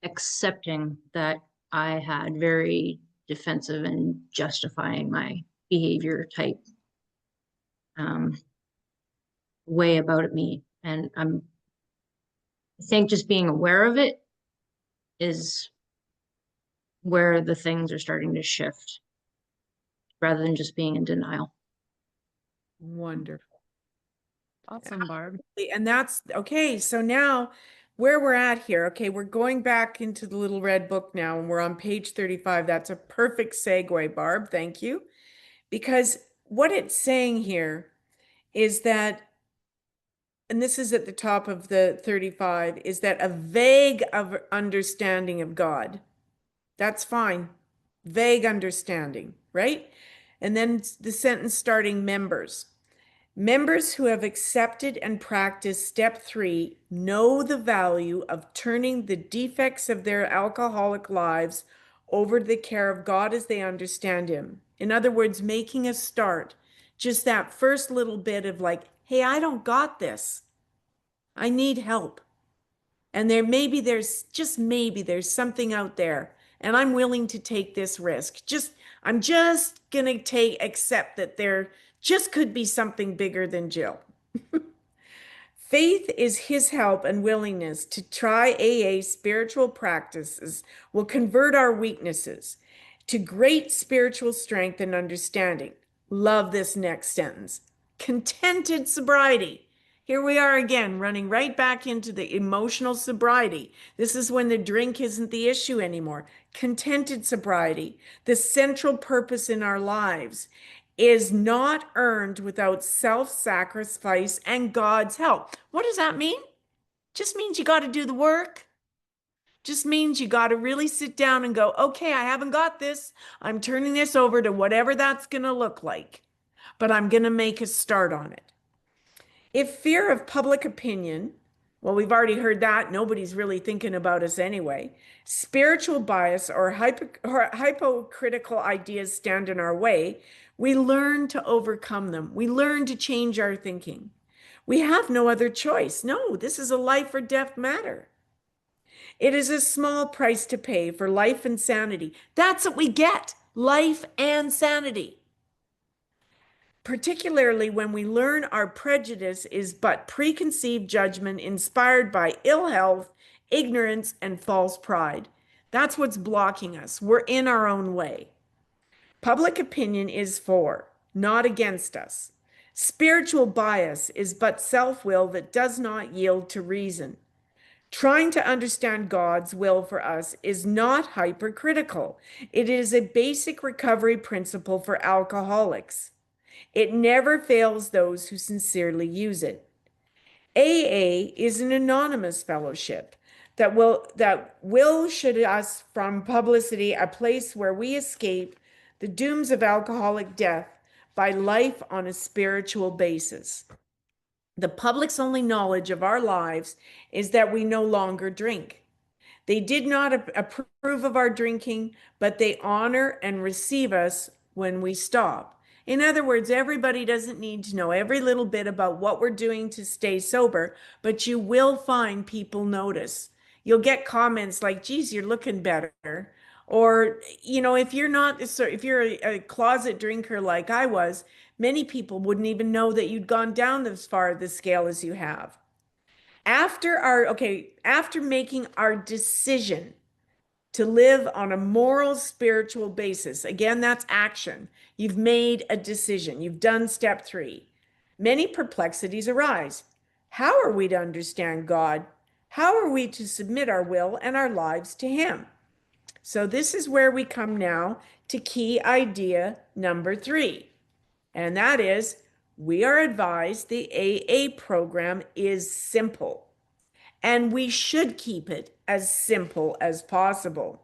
J: accepting that I had very defensive and justifying my behavior type way about me. And I think just being aware of it is where the things are starting to shift rather than just being in denial.
B: Wonderful.
E: Awesome, Barb.
B: And that's okay. So now where we're at here, okay, we're going back into the little red book now, and we're on page 35. That's a perfect segue, Barb. Thank you. Because what it's saying here is that, and this is at the top of the 35, is that a vague understanding of God. That's fine. Vague understanding, right? And then the sentence starting members. Members who have accepted and practiced step 3 know the value of turning the defects of their alcoholic lives over to the care of God as they understand Him. In other words, making a start. Just that first little bit of like, hey, I don't got this. I need help. And there's something out there, and I'm willing to take this risk. I'm just going to accept that there just could be something bigger than Jill. Faith is his help and willingness to try AA spiritual practices will convert our weaknesses to great spiritual strength and understanding. Love this next sentence. Contented sobriety. Here we are again, running right back into the emotional sobriety. This is when the drink isn't the issue anymore. Contented sobriety, the central purpose in our lives, is not earned without self-sacrifice and God's help. What does that mean? Just means you got to do the work. Just means you got to really sit down and go, okay, I haven't got this. I'm turning this over to whatever that's going to look like, but I'm going to make a start on it. If fear of public opinion, well, we've already heard that. Nobody's really thinking about us anyway. Spiritual bias or hypocritical ideas stand in our way, we learn to overcome them. We learn to change our thinking. We have no other choice. No, this is a life or death matter. It is a small price to pay for life and sanity. That's what we get, life and sanity. Particularly when we learn our prejudice is but preconceived judgment inspired by ill health, ignorance, and false pride. That's what's blocking us. We're in our own way. Public opinion is for, not against us. Spiritual bias is but self-will that does not yield to reason. Trying to understand God's will for us is not hypercritical. It is a basic recovery principle for alcoholics. It never fails those who sincerely use it. AA is an anonymous fellowship that will shield us from publicity, a place where we escape the dooms of alcoholic death by life on a spiritual basis. The public's only knowledge of our lives is that we no longer drink. They did not approve of our drinking, but they honor and receive us when we stop. In other words, everybody doesn't need to know every little bit about what we're doing to stay sober, but you will find people notice. You'll get comments like, geez, you're looking better. Or, if you're a closet drinker like I was, many people wouldn't even know that you'd gone down as far the scale as you have. After making our decision to live on a moral, spiritual basis. Again, that's action. You've made a decision. You've done step 3. Many perplexities arise. How are we to understand God? How are we to submit our will and our lives to Him? So this is where we come now to key idea number 3. And that is, we are advised the AA program is simple. And we should keep it as simple as possible.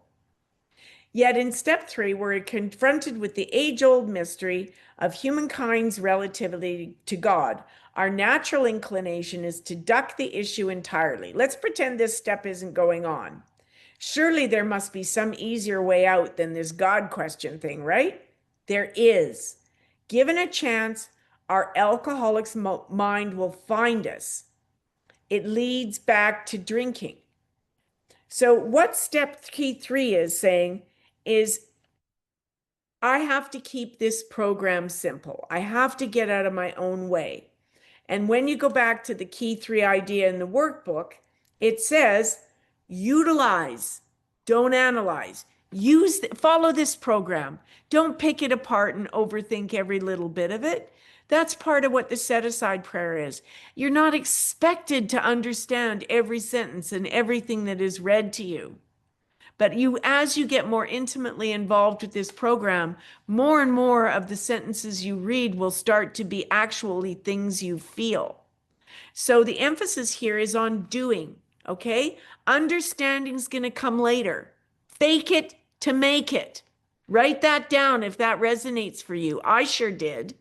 B: Yet in step 3, we're confronted with the age-old mystery of humankind's relativity to God. Our natural inclination is to duck the issue entirely. Let's pretend this step isn't going on. Surely there must be some easier way out than this God question thing, right? There is. Given a chance, our alcoholic's mind will find us. It leads back to drinking. So what step key 3 is saying is I have to keep this program simple. I have to get out of my own way. And when you go back to the key 3 idea in the workbook, it says utilize, don't analyze. Follow this program. Don't pick it apart and overthink every little bit of it. That's part of what the set aside prayer is. You're not expected to understand every sentence and everything that is read to you. But as you get more intimately involved with this program, more and more of the sentences you read will start to be actually things you feel. So the emphasis here is on doing, okay? Understanding's going to come later. Fake it to make it. Write that down if that resonates for you. I sure did.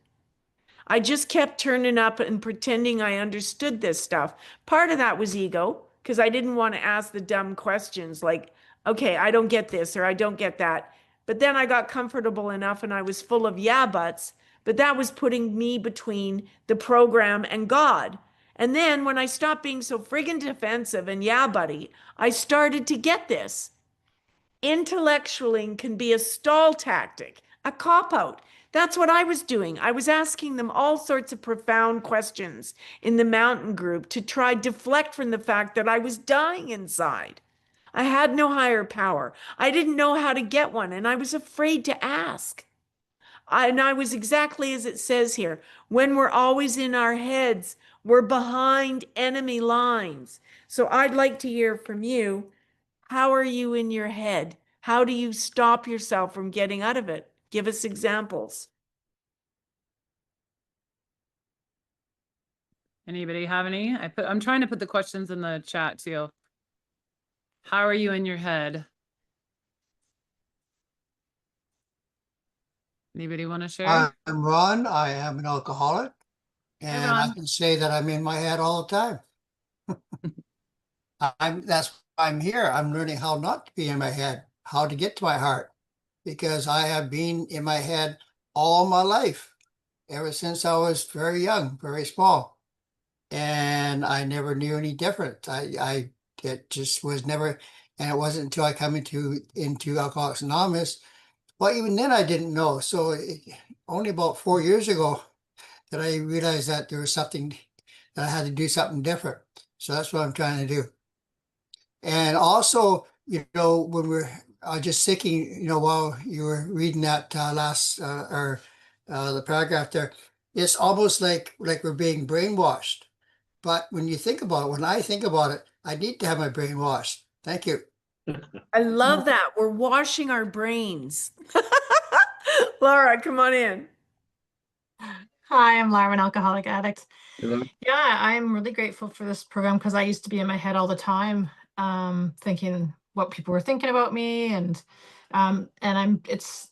B: I just kept turning up and pretending I understood this stuff. Part of that was ego, because I didn't want to ask the dumb questions like, okay, I don't get this or I don't get that. But then I got comfortable enough and I was full of yeah buts, but that was putting me between the program and God. And then when I stopped being so friggin' defensive and yeah buddy, I started to get this. Intellectualing can be a stall tactic, a cop-out. That's what I was doing. I was asking them all sorts of profound questions in the mountain group to try deflect from the fact that I was dying inside. I had no higher power. I didn't know how to get one, and I was afraid to ask. I was exactly as it says here. When we're always in our heads, we're behind enemy lines. So I'd like to hear from you. How are you in your head? How do you stop yourself from getting out of it? Give us examples.
C: Anybody have any? I'm trying to put the questions in the chat too. How are you in your head? Anybody want to share?
F: I'm Ron. I am an alcoholic, and I
C: Ron.
F: can say that I'm in my head all the time. That's why I'm here. I'm learning how not to be in my head, how to get to my heart, because I have been in my head all my life, ever since I was very young, very small, and I never knew any different. It just was never, and it wasn't until I come into Alcoholics Anonymous. Well, even then I didn't know. So only about 4 years ago that I realized that there was something that I had to do something different. So that's what I'm trying to do. And also, when I was just thinking, while you were reading that last or the paragraph there, it's almost like we're being brainwashed. But when you think about it, when I think about it, I need to have my brain washed. Thank you.
B: I love that. We're washing our brains. Laura, come on in.
G: Hi, I'm Lara, an alcoholic addict.
A: Hello?
G: Yeah, I'm really grateful for this program because I used to be in my head all the time, thinking what people were thinking about me, and it's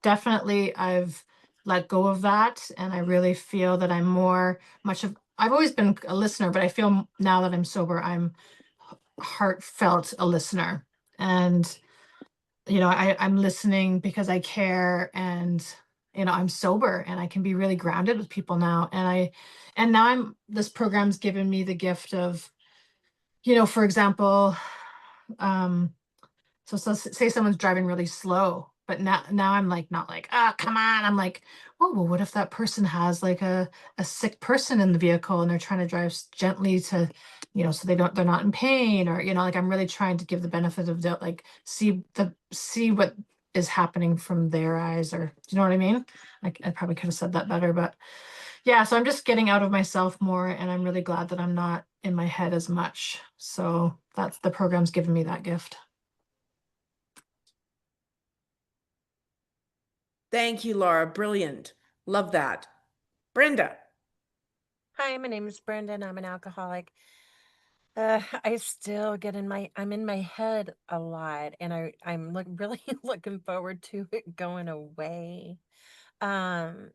G: definitely I've let go of that, and I really feel that I've always been a listener, but I feel now that I'm sober, I'm heartfelt a listener, and I'm listening because I care, and I'm sober and I can be really grounded with people now. And now this program's given me the gift of, for example, so say someone's driving really slow, but now I'm like, not like, come on. I'm like, oh, well, what if that person has like a sick person in the vehicle and they're trying to drive gently to, so they're not in pain, or, like I'm really trying to give the benefit of doubt, like see what is happening from their eyes, or do you know what I mean? Like I probably could have said that better, but yeah, so I'm just getting out of myself more, and I'm really glad that I'm not in my head as much. So that's the program's given me that gift.
B: Thank you, Laura. Brilliant. Love that. Brenda.
I: Hi, my name is Brenda and I'm an alcoholic. I still I'm in my head a lot, and I'm really looking forward to it going away. Um,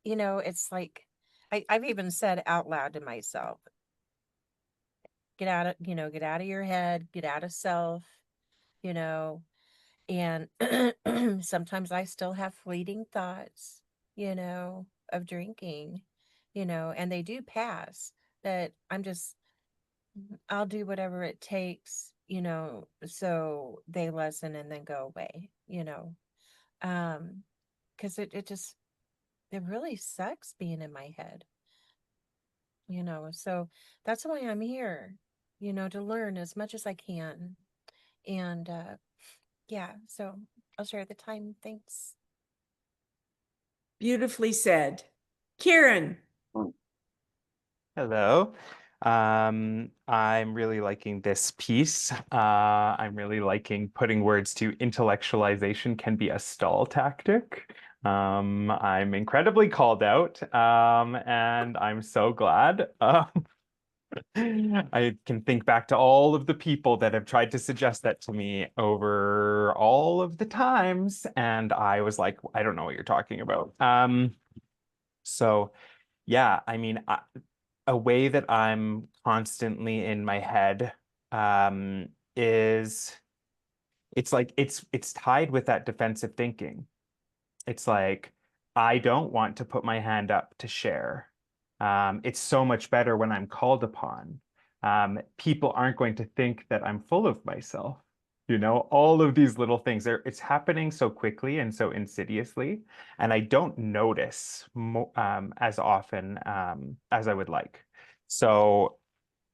I: it's like I've even said out loud to myself, get out of your head, get out of self, you know, and sometimes I still have fleeting thoughts, of drinking, and they do pass, that I'll do whatever it takes, you know, so they lessen and then go away, you know. Because it really sucks being in my head, you know. So that's why I'm here, you know, to learn as much as I can. And yeah, so I'll share the time. Thanks.
B: Beautifully said. Kieran.
K: Hello. I'm really liking this piece. I'm really liking putting words to intellectualization can be a stall tactic. I'm incredibly called out, and I'm so glad. I can think back to all of the people that have tried to suggest that to me over all of the times, and I was like, I don't know what you're talking about. So yeah, I mean, a way that I'm constantly in my head is it's like it's tied with that defensive thinking. It's like I don't want to put my hand up to share. It's so much better when I'm called upon. People aren't going to think that I'm full of myself. You know, all of these little things it's happening so quickly and so insidiously, and I don't notice as often as I would like. So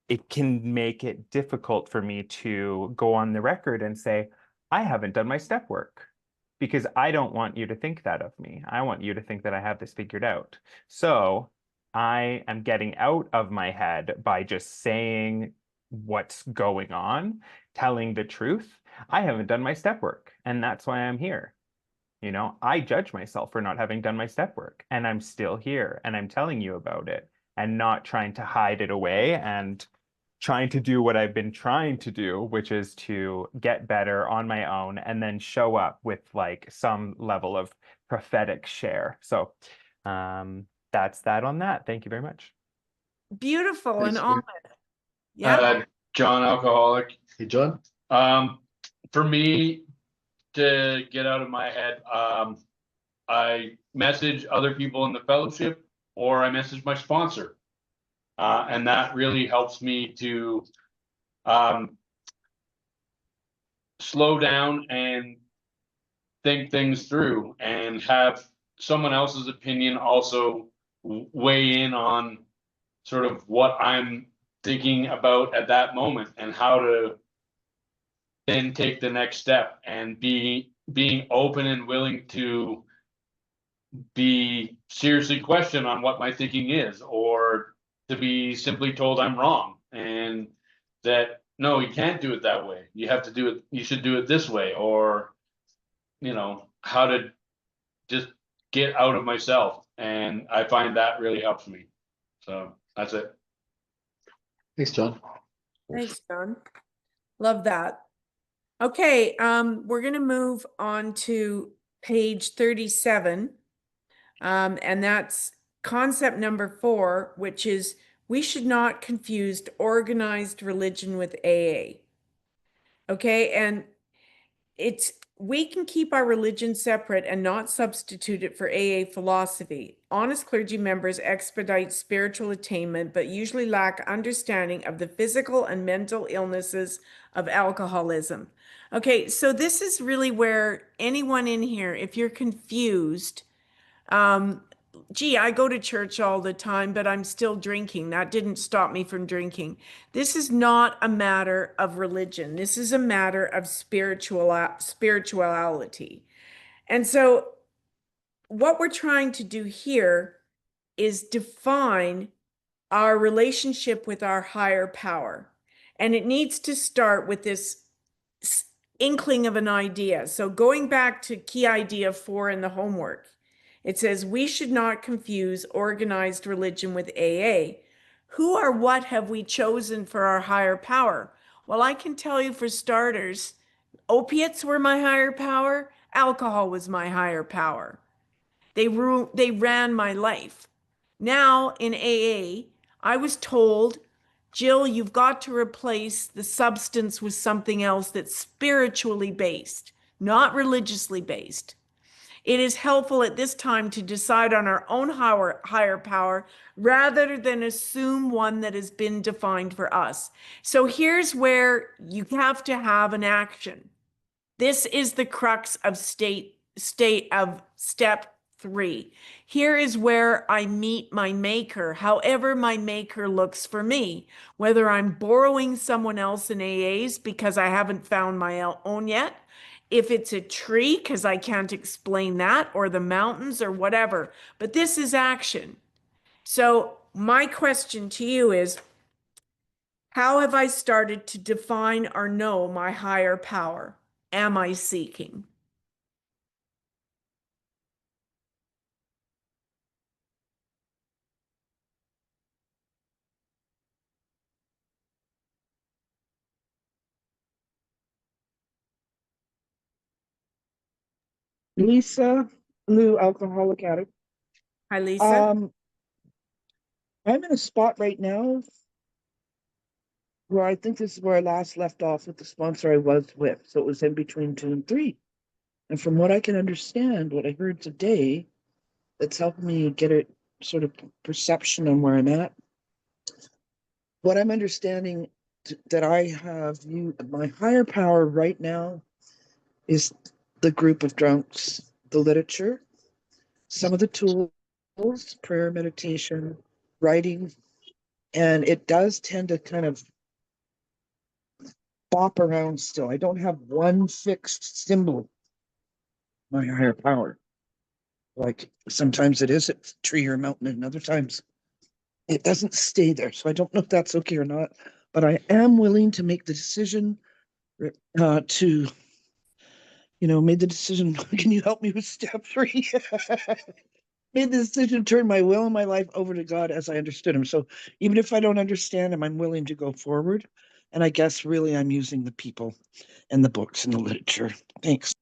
K: it can make it difficult for me to go on the record and say, I haven't done my step work, because I don't want you to think that of me. I want you to think that I have this figured out. So I am getting out of my head by just saying what's going on, telling the truth. I haven't done my step work, and that's why I'm here. You know, I judge myself for not having done my step work, and I'm still here, and I'm telling you about it, and not trying to hide it away and trying to do what I've been trying to do, which is to get better on my own and then show up with like some level of prophetic share. So that's that on that. Thank you very much.
B: Beautiful and
A: Thanks,
B: honest.
A: Kieran.
B: Yeah.
D: John, alcoholic.
A: Hey, John.
D: For me to get out of my head, I message other people in the fellowship, or I message my sponsor. And that really helps me to slow down and think things through, and have someone else's opinion also weigh in on sort of what I'm thinking about at that moment, and how to then take the next step, and being open and willing to be seriously questioned on what my thinking is, or to be simply told I'm wrong, and that no, you can't do it that way. You have to do it. You should do it this way, or, you know, how to just get out of myself. And I find that really helps me. So that's it.
A: Thanks, John.
B: Thanks, John. Love that. Okay, we're gonna move on to page 37. And that's concept number 4, which is we should not confuse organized religion with AA. Okay, and we can keep our religion separate and not substitute it for AA philosophy. Honest clergy members expedite spiritual attainment, but usually lack understanding of the physical and mental illnesses of alcoholism. Okay, so this is really where anyone in here, if you're confused, gee, I go to church all the time, but I'm still drinking. That didn't stop me from drinking. This is not a matter of religion. This is a matter of spirituality. And so what we're trying to do here is define our relationship with our higher power. And it needs to start with this inkling of an idea. So going back to key idea 4 in the homework, it says we should not confuse organized religion with AA. Who or what have we chosen for our higher power? Well, I can tell you for starters, opiates were my higher power. Alcohol was my higher power. They ran my life. Now in AA, I was told, Jill, you've got to replace the substance with something else that's spiritually based, not religiously based. It is helpful at this time to decide on our own higher power rather than assume one that has been defined for us. So here's where you have to have an action. This is the crux of state of step 3. Here is where I meet my maker, however my maker looks for me, whether I'm borrowing someone else in AAs because I haven't found my own yet, if it's a tree because I can't explain that, or the mountains or whatever. But this is action. So my question to you is, how have I started to define or know my higher power? Am I seeking?
L: Lisa, Lou, alcoholic addict.
B: Hi, Lisa.
L: I'm in a spot right now where I think this is where I last left off with the sponsor I was with. So it was in between 2 and 3. And from what I can understand, what I heard today, that's helping me get a sort of perception on where I'm at. What I'm understanding that I have my higher power right now is the group of drunks, the literature, some of the tools, prayer, meditation, writing, and it does tend to kind of bop around still. I don't have one fixed symbol, my higher power. Like sometimes it is a tree or a mountain, and other times it doesn't stay there. So I don't know if that's okay or not, but I am willing to make the decision to, made the decision. Can you help me with step 3? Made the decision to turn my will and my life over to God as I understood him. So even if I don't understand him, I'm willing to go forward. And I guess really I'm using the people and the books and the literature. Thanks.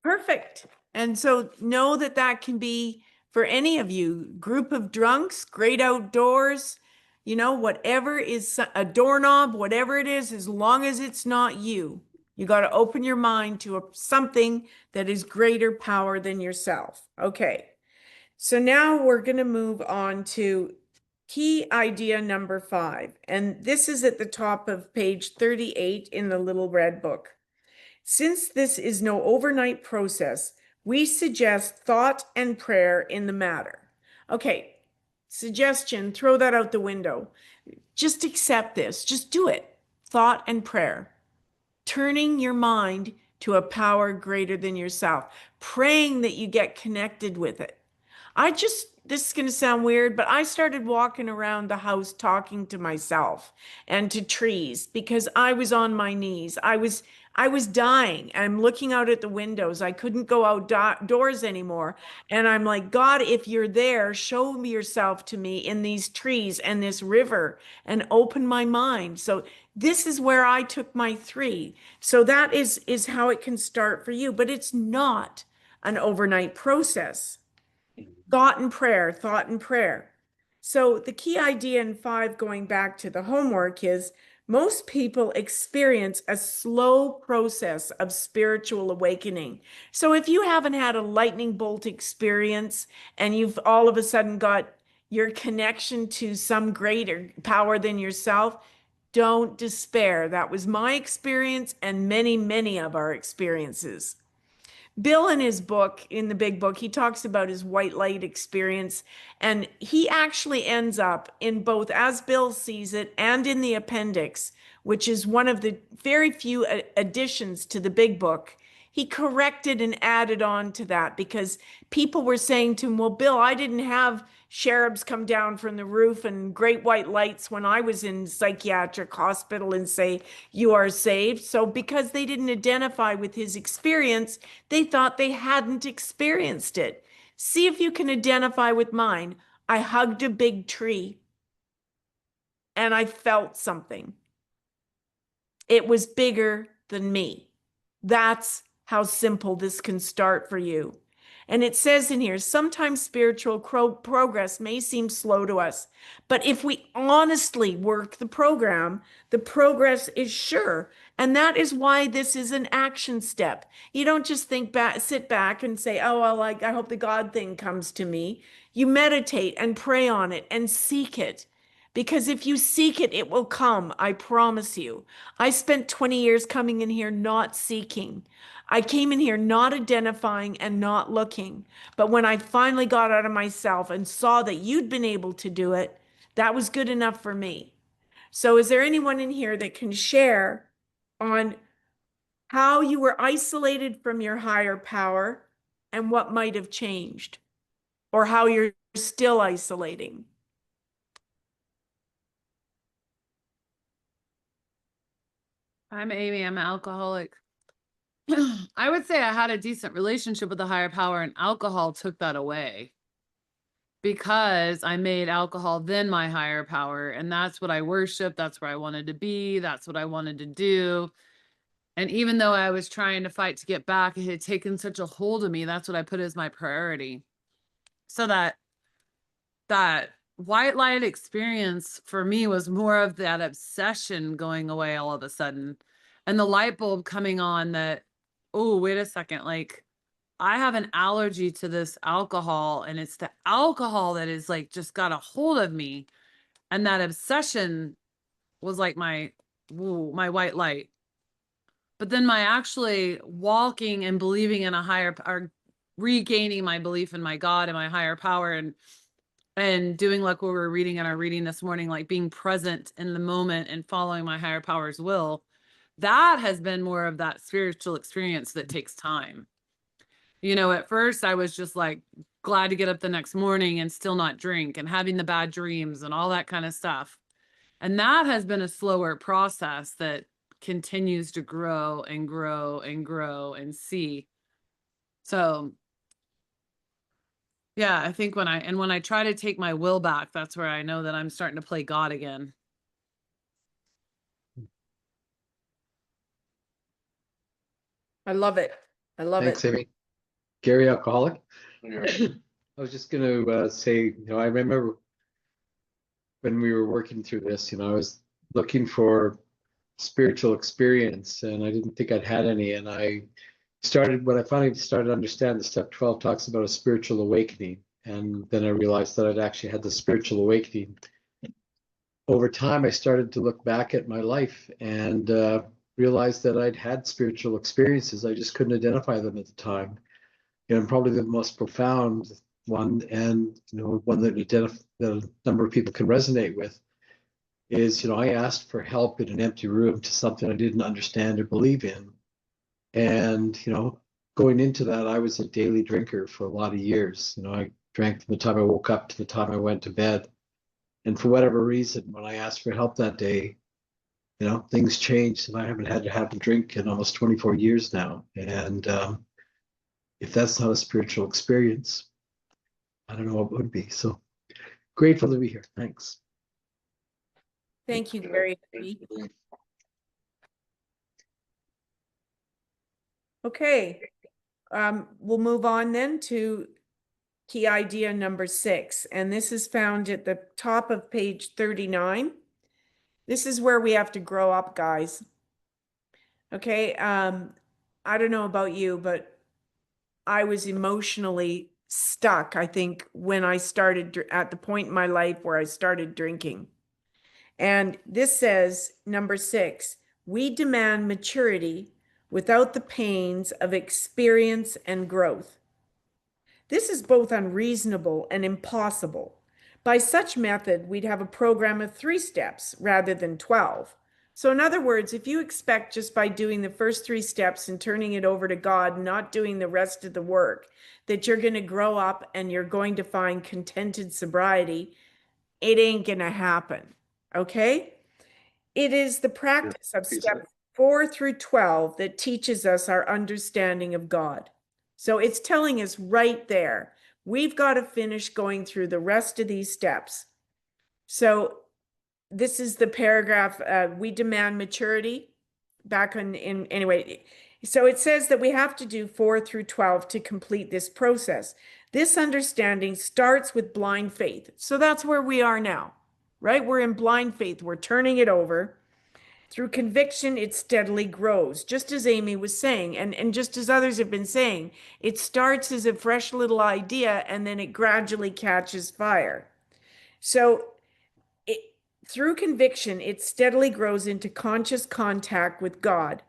B: Perfect. And so know that that can be for any of you, group of drunks, great outdoors, whatever is a doorknob, whatever it is, as long as it's not you. You got to open your mind to something that is greater power than yourself. Okay. So now we're going to move on to key idea number 5. And this is at the top of page 38 in the little red book. Since this is no overnight process, we suggest thought and prayer in the matter. Okay, suggestion, throw that out the window. Just accept this. Just do it. Thought and prayer. Turning your mind to a power greater than yourself. Praying that you get connected with it. This is going to sound weird, but I started walking around the house talking to myself and to trees because I was on my knees. I was dying. I'm looking out at the windows. I couldn't go outdoors anymore. And I'm like, God, if you're there, show yourself to me in these trees and this river and open my mind. So this is where I took my 3. So that is how it can start for you, but it's not an overnight process. Thought and prayer. So the key idea in 5, going back to the homework, is most people experience a slow process of spiritual awakening. So if you haven't had a lightning bolt experience and you've all of a sudden got your connection to some greater power than yourself, don't despair. That was my experience and many, many of our experiences. Bill, in his book, in the big book, he talks about his white light experience, and he actually ends up in both as Bill sees it and in the appendix, which is one of the very few additions to the big book. He corrected and added on to that because people were saying to him, well, Bill, I didn't have cherubs come down from the roof and great white lights when I was in psychiatric hospital and say, you are saved. So because they didn't identify with his experience, they thought they hadn't experienced it. See if you can identify with mine. I hugged a big tree and I felt something. It was bigger than me. That's how simple this can start for you. And it says in here, sometimes spiritual progress may seem slow to us, but if we honestly work the program, the progress is sure. And that is why this is an action step. You don't just sit back and say, oh, well, I hope the God thing comes to me. You meditate and pray on it and seek it. Because if you seek it, it will come. I promise you. I spent 20 years coming in here not seeking. I came in here not identifying and not looking. But when I finally got out of myself and saw that you'd been able to do it, that was good enough for me. So is there anyone in here that can share on how you were isolated from your higher power and what might have changed, or how you're still isolating?
E: I'm Amy, I'm an alcoholic. I would say I had a decent relationship with the higher power, and alcohol took that away because I made alcohol then my higher power, and that's what I worshiped. That's where I wanted to be. That's what I wanted to do. And even though I was trying to fight to get back, it had taken such a hold of me. That's what I put as my priority. So that white light experience for me was more of that obsession going away all of a sudden, and the light bulb coming on that, oh, wait a second, like I have an allergy to this alcohol, and it's the alcohol that is like just got a hold of me. And that obsession was like my white light. But then my actually walking and believing in a higher, or regaining my belief in my God and my higher power, and doing like what we were reading in our reading this morning, like being present in the moment and following my higher power's will, that has been more of that spiritual experience that takes time. You know, at first I was just like glad to get up the next morning and still not drink, and having the bad dreams and all that kind of stuff. And that has been a slower process that continues to grow and grow and grow and see. So yeah, I think when I try to take my will back, that's where I know that I'm starting to play God again.
B: I love it. I love
A: Thanks,
B: it.
A: Amy. Gary, alcoholic.
D: Yeah.
A: I was just going to say, I remember when we were working through this, I was looking for spiritual experience, and I didn't think I'd had any. And when I finally started to understand the step 12 talks about a spiritual awakening. And then I realized that I'd actually had the spiritual awakening. Over time, I started to look back at my life and realized that I'd had spiritual experiences. I just couldn't identify them at the time. And probably the most profound one, and one that a number of people can resonate with, is I asked for help in an empty room to something I didn't understand or believe in. And going into that, I was a daily drinker for a lot of years. I drank from the time I woke up to the time I went to bed. And for whatever reason, when I asked for help that day, things changed, and I haven't had to have a drink in almost 24 years now. And if that's not a spiritual experience, I don't know what would be. So grateful to be here. Thanks.
B: Thank you, Gary. Okay, we'll move on then to key idea number 6. And this is found at the top of page 39. This is where we have to grow up, guys. Okay, I don't know about you, but I was emotionally stuck, I think, when I started at the point in my life where I started drinking. And this says, number 6, we demand maturity without the pains of experience and growth. This is both unreasonable and impossible. By such method, we'd have a program of 3 steps rather than 12. So in other words, if you expect just by doing the first 3 steps and turning it over to God, not doing the rest of the work, that you're going to grow up and you're going to find contented sobriety, it ain't going to happen. Okay? It is the practice of steps 4 through 12 that teaches us our understanding of God. So it's telling us right there, we've got to finish going through the rest of these steps. So this is the paragraph, we demand maturity. Back anyway, So it says that we have to do 4 through 12 to complete this process. This understanding starts with blind faith. So that's where we are now, right? We're in blind faith. We're turning it over. Through conviction, it steadily grows, just as Amy was saying, and just as others have been saying. It starts as a fresh little idea, and then it gradually catches fire. So through conviction, it steadily grows into conscious contact with God.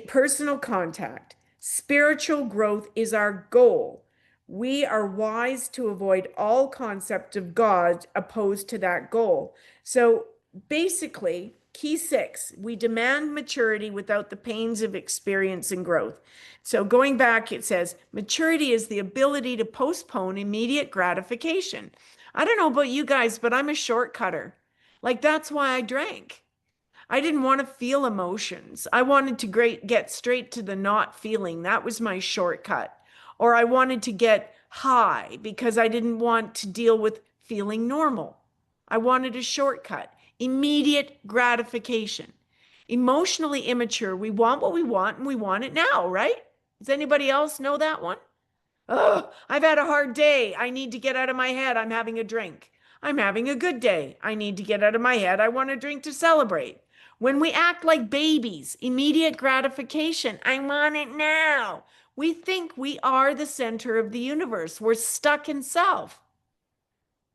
B: Personal contact. Spiritual growth is our goal. We are wise to avoid all concept of God opposed to that goal. So basically, key 6, we demand maturity without the pains of experience and growth. So going back, it says maturity is the ability to postpone immediate gratification. I don't know about you guys, but I'm a shortcutter. Like, that's why I drank. I didn't want to feel emotions. I wanted to get straight to the not feeling. That was my shortcut. Or I wanted to get high because I didn't want to deal with feeling normal. I wanted a shortcut, immediate gratification. Emotionally immature, we want what we want and we want it now, right? Does anybody else know that one? Oh, I've had a hard day. I need to get out of my head. I'm having a drink. I'm having a good day. I need to get out of my head. I want a drink to celebrate. When we act like babies, immediate gratification, I want it now. We think we are the center of the universe. We're stuck in self.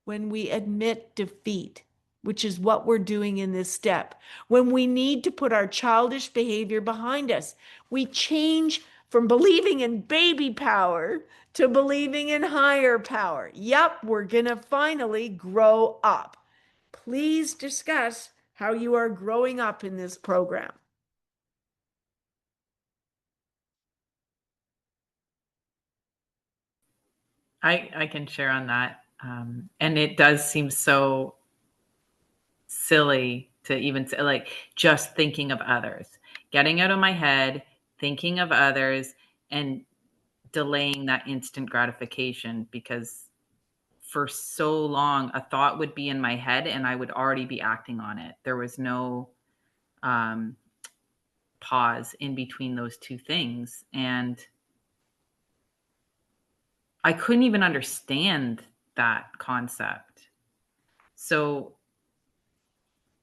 B: When we admit defeat, which is what we're doing in this step, when we need to put our childish behavior behind us, we change from believing in baby power to believing in higher power. Yep, we're going to finally grow up. Please discuss how you are growing up in this program.
M: I can share on that. And it does seem so silly to even say, like, just thinking of others, getting out of my head, thinking of others, and delaying that instant gratification, because for so long a thought would be in my head and I would already be acting on it. There was no pause in between those two things. And I couldn't even understand that concept. So,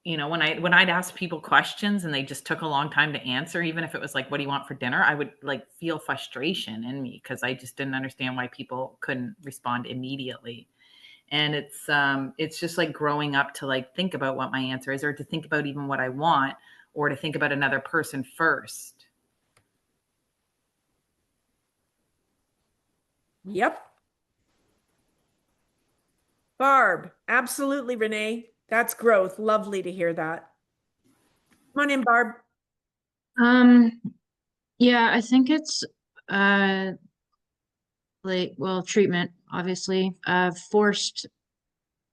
M: you know, when I'd ask people questions and they just took a long time to answer, even if it was like, what do you want for dinner? I would like feel frustration in me because I just didn't understand why people couldn't respond immediately. And it's just like growing up to like think about what my answer is, or to think about even what I want, or to think about another person first.
B: Yep. Barb, absolutely, Renee. That's growth. Lovely to hear that. Come on in, Barb.
J: Yeah, I think it's treatment, obviously, forced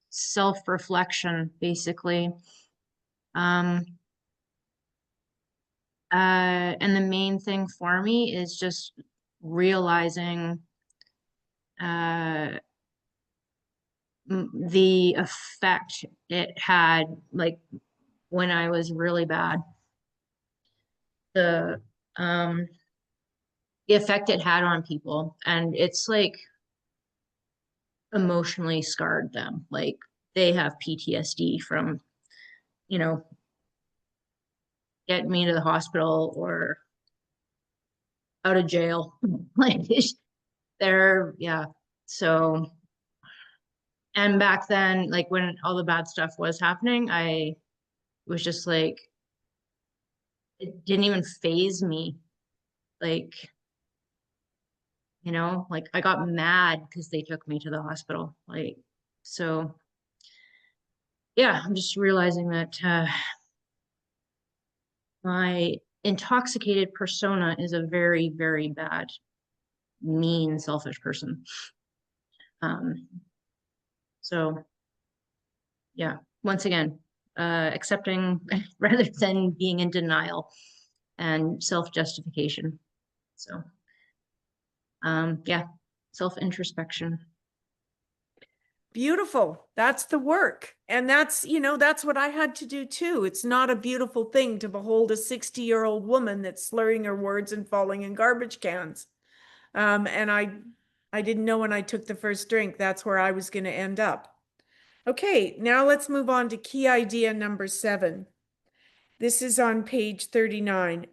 J: self-reflection, basically. And the main thing for me is just realizing the effect it had, like when I was really bad, the effect it had on people, and it's like emotionally scarred them. Like they have PTSD from, you know, getting me to the hospital or out of jail. Like yeah. So, and back then, like when all the bad stuff was happening, I was just like, it didn't even faze me. Like, you know, like I got mad because they took me to the hospital. Like, so yeah, I'm just realizing that my intoxicated persona is a very, very bad, mean, selfish person. So yeah, once again, accepting rather than being in denial and self-justification. So yeah, self-introspection.
B: Beautiful. That's the work. And that's, you know, that's what I had to do too. It's not a beautiful thing to behold a 60-year-old woman that's slurring her words and falling in garbage cans. And I didn't know when I took the first drink, that's where I was going to end up. Okay, now let's move on to key idea number 7. This is on page 39.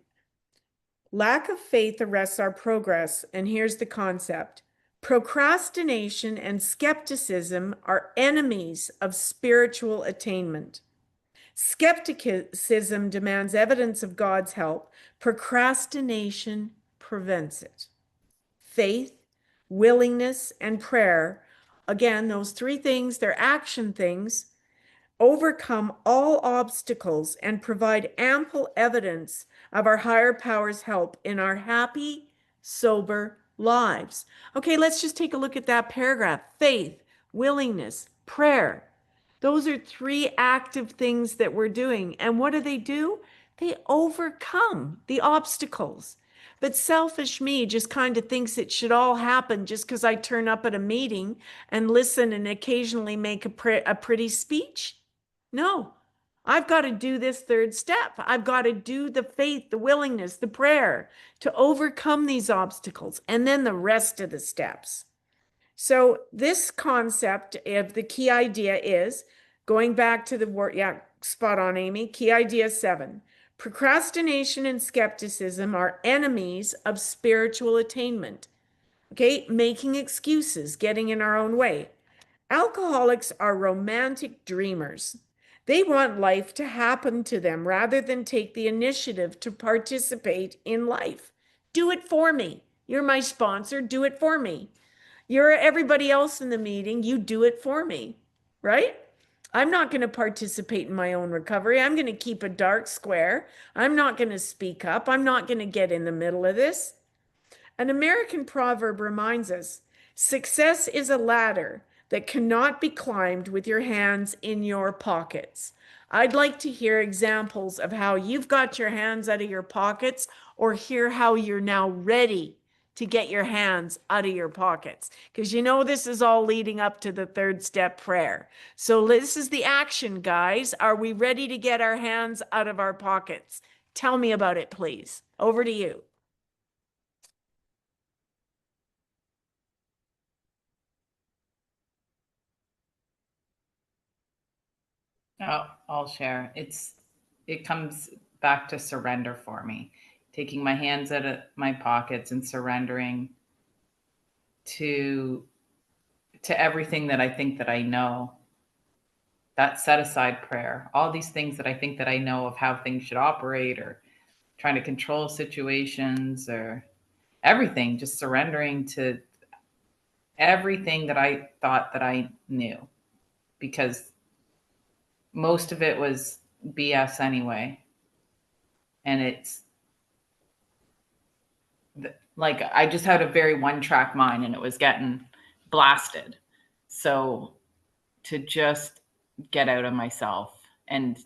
B: Lack of faith arrests our progress, and here's the concept. Procrastination and skepticism are enemies of spiritual attainment. Skepticism demands evidence of God's help. Procrastination prevents it. Faith, willingness, and prayer, again, those 3 things, they're action things, overcome all obstacles and provide ample evidence of our higher power's help in our happy, sober lives. Okay, let's just take a look at that paragraph. Faith, willingness, prayer. Those are 3 active things that we're doing. And what do? They overcome the obstacles. But selfish me just kind of thinks it should all happen just because I turn up at a meeting and listen and occasionally make a pretty speech. No, I've got to do this 3rd step. I've got to do the faith, the willingness, the prayer to overcome these obstacles, and then the rest of the steps. So this concept of the key idea is, going back to the word, yeah, spot on, Amy, key idea 7. Procrastination and skepticism are enemies of spiritual attainment. Okay, making excuses, getting in our own way. Alcoholics are romantic dreamers. They want life to happen to them rather than take the initiative to participate in life. Do it for me. You're my sponsor. Do it for me. You're everybody else in the meeting. You do it for me, right? I'm not going to participate in my own recovery. I'm going to keep a dark square. I'm not going to speak up. I'm not going to get in the middle of this. An American proverb reminds us, success is a ladder that cannot be climbed with your hands in your pockets. I'd like to hear examples of how you've got your hands out of your pockets, or hear how you're now ready to get your hands out of your pockets. Because you know this is all leading up to the 3rd step prayer. So this is the action, guys. Are we ready to get our hands out of our pockets? Tell me about it, please. Over to you.
M: I'll share. It comes back to surrender for me, taking my hands out of my pockets and surrendering to everything that I think that I know. That set aside prayer, all these things that I think that I know of how things should operate, or trying to control situations, or everything, just surrendering to everything that I thought that I knew, because most of it was BS anyway. And it's like, I just had a very 1-track mind and it was getting blasted. So to just get out of myself and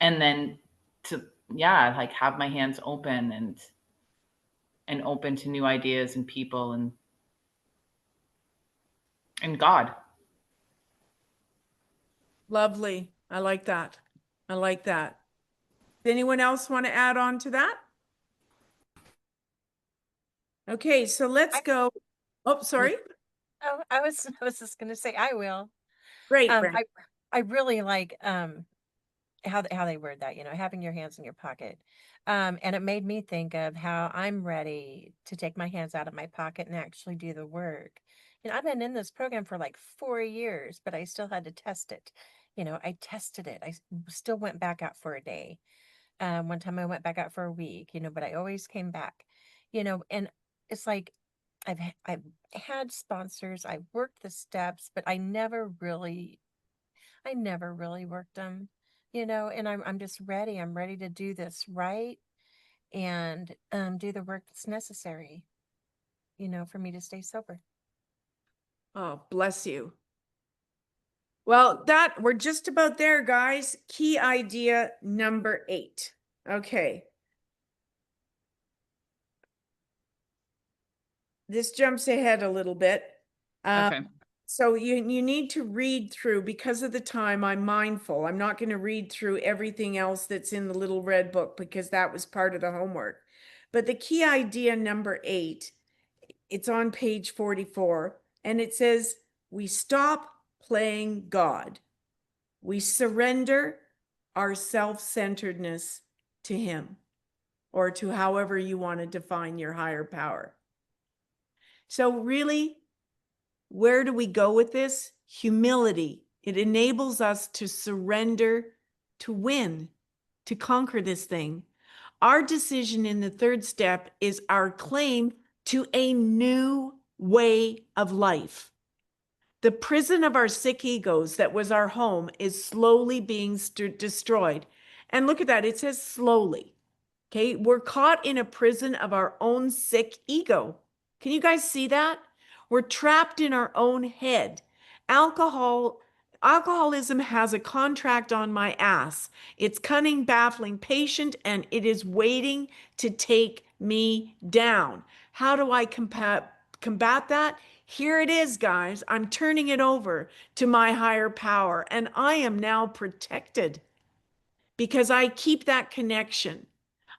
M: then to, yeah, like have my hands open and open to new ideas and people and God.
B: Lovely. I like that. I like that. Does anyone else want to add on to that? Okay, so let's go. Oh, sorry.
I: Oh, I was just gonna say I will.
B: Great.
I: I really like how they word that, having your hands in your pocket. And it made me think of how I'm ready to take my hands out of my pocket and actually do the work. I've been in this program for like 4 years, but I still had to test it. I tested it. I still went back out for a day. One time I went back out for a week, but I always came back, and it's like I've had sponsors, I worked the steps, but I never really worked them, and I'm just ready. I'm ready to do this right and do the work that's necessary, for me to stay sober.
B: Oh, bless you. Well, we're just about there, guys. Key idea number 8. Okay. This jumps ahead a little bit.
E: Okay.
B: So you need to read through, because of the time, I'm mindful. I'm not going to read through everything else that's in the little red book because that was part of the homework. But the key idea number 8, it's on page 44, and it says, we stop playing God. We surrender our self-centeredness to him, or to however you want to define your higher power. So really, where do we go with this? Humility. It enables us to surrender, to win, to conquer this thing. Our decision in the 3rd step is our claim to a new way of life. The prison of our sick egos that was our home is slowly being destroyed. And look at that, it says slowly. Okay, we're caught in a prison of our own sick ego. Can you guys see that? We're trapped in our own head. Alcoholism has a contract on my ass. It's cunning, baffling, patient, and it is waiting to take me down. How do I combat that? Here it is, guys. I'm turning it over to my higher power, and I am now protected because I keep that connection.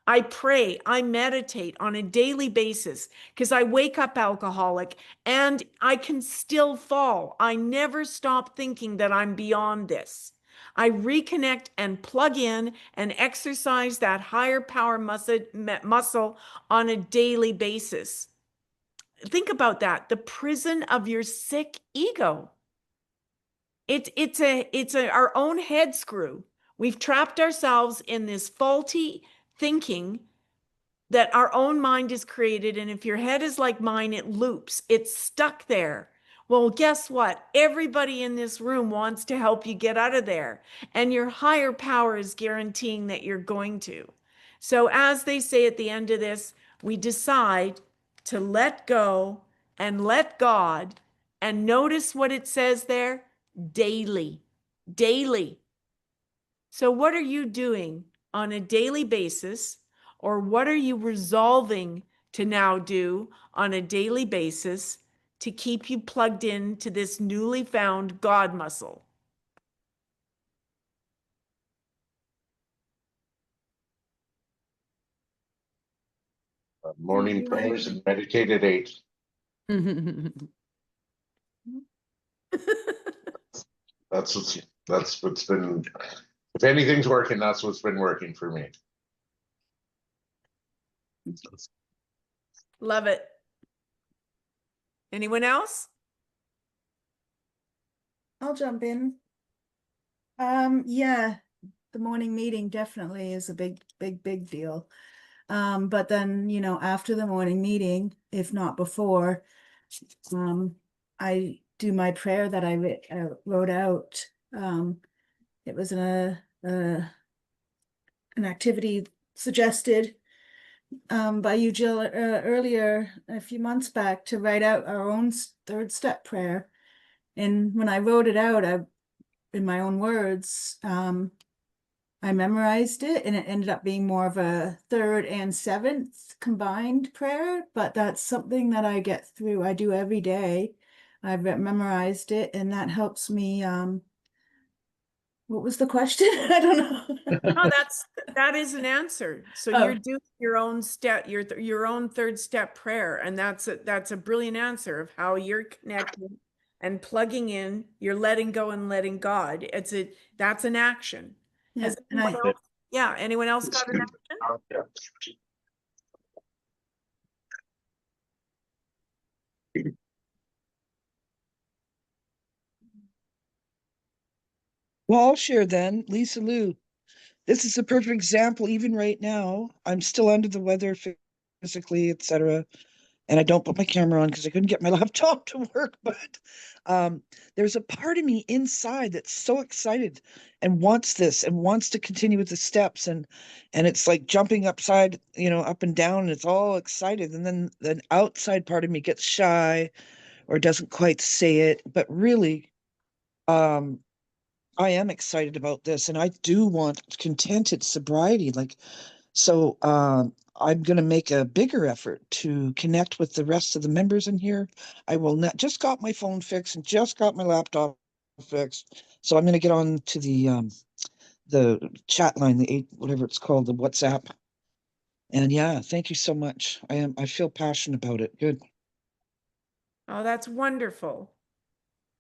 B: I pray, I meditate on a daily basis because I wake up alcoholic and I can still fall. I never stop thinking that I'm beyond this. I reconnect and plug in and exercise that higher power muscle on a daily basis. Think about that, the prison of your sick ego. It's our own head screw. We've trapped ourselves in this faulty thinking that our own mind is created. And if your head is like mine, it loops, it's stuck there. Well, guess what? Everybody in this room wants to help you get out of there. And your higher power is guaranteeing that you're going to. So as they say at the end of this, we decide to let go and let God, and notice what it says there, daily, daily. So what are you doing on a daily basis, or what are you resolving to now do on a daily basis to keep you plugged in to this newly found God muscle?
H: Morning prayers and meditate at 8. That's what's been, if anything's working, that's what's been working for me.
B: Love it. Anyone else?
N: I'll jump in. Yeah, the morning meeting definitely is a big deal. But then, you know, after the morning meeting, if not before, I do my prayer that I wrote out. It was an activity suggested by you, Jill, earlier a few months back, to write out our own 3rd step prayer. And when I wrote it out, in my own words, I memorized it, and it ended up being more of a 3rd and 7th combined prayer, but that's something that I get through. I do every day. I've memorized it, and that helps me. What was the question? I don't know.
B: No, that is an answer. So
N: Oh.
B: you're doing your own step, your own 3rd step prayer, and that's a brilliant answer of how you're connecting and plugging in. You're letting go and letting God. That's an action.
N: Yeah,
B: Has
N: and
B: anyone else, anyone else got an action?
L: Well, I'll share then. Lisa Lou, this is a perfect example. Even right now, I'm still under the weather physically, etc. And I don't put my camera on because I couldn't get my laptop to work. But there's a part of me inside that's so excited and wants this and wants to continue with the steps. And it's like jumping upside, up and down, and it's all excited. And then the outside part of me gets shy or doesn't quite say it. But really, I am excited about this, and I do want contented sobriety. So I'm going to make a bigger effort to connect with the rest of the members in here. I will not, just got my phone fixed and just got my laptop fixed. So I'm going to get on to the chat line, whatever it's called, the WhatsApp. And yeah, thank you so much. I feel passionate about it. Good.
B: Oh, that's wonderful.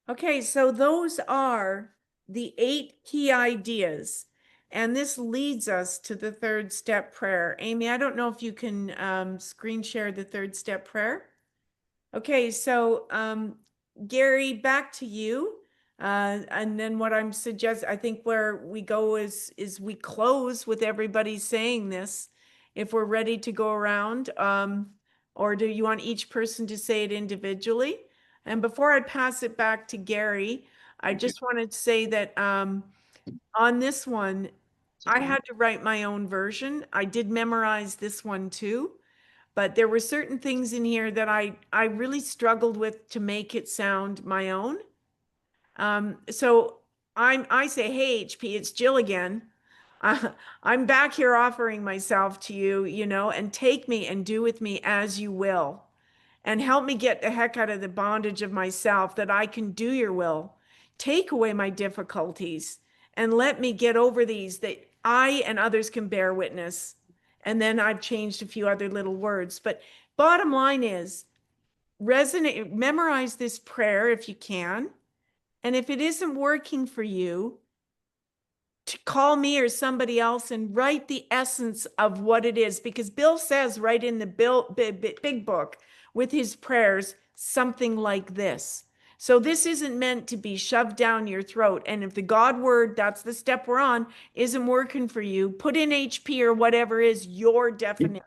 B: Okay, so those are the 8 key ideas. And this leads us to the 3rd step prayer. Amy, I don't know if you can screen share the 3rd step prayer. Okay, so Gary, back to you. And then what I'm suggesting, I think where we go is we close with everybody saying this. If we're ready to go around, or do you want each person to say it individually? And before I pass it back to Gary, I just wanted to say that on this one, I had to write my own version. I did memorize this one too, but there were certain things in here that I really struggled with to make it sound my own. So I say, hey, HP, it's Jill again. I'm back here offering myself to you, you know, and take me and do with me as you will. And help me get the heck out of the bondage of myself that I can do your will. Take away my difficulties and let me get over these that I and others can bear witness. And then I've changed a few other little words. But bottom line is, memorize this prayer if you can. And if it isn't working for you, to call me or somebody else and write the essence of what it is. Because Bill says right in the big book with his prayers, something like this. So this isn't meant to be shoved down your throat. And if the God word, that's the step we're on, isn't working for you, put in HP or whatever is your definition.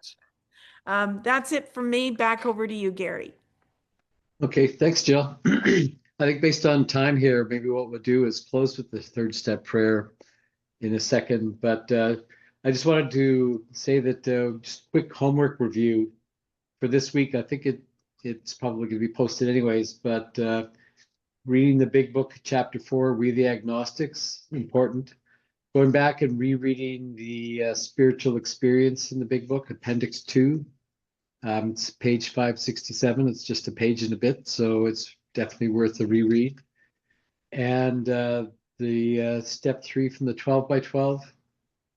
B: That's it from me. Back over to you, Gary.
A: Okay, thanks, Jill. I think based on time here, maybe what we'll do is close with the 3rd step prayer in a second. But I just wanted to say that just quick homework review for this week. I think it's probably going to be posted anyways, but reading the big book, chapter 4, We the Agnostics, important. Going back and rereading the spiritual experience in the big book, appendix 2. It's page 567. It's just a page and a bit, so it's definitely worth a reread. And the step 3 from the 12 by 12,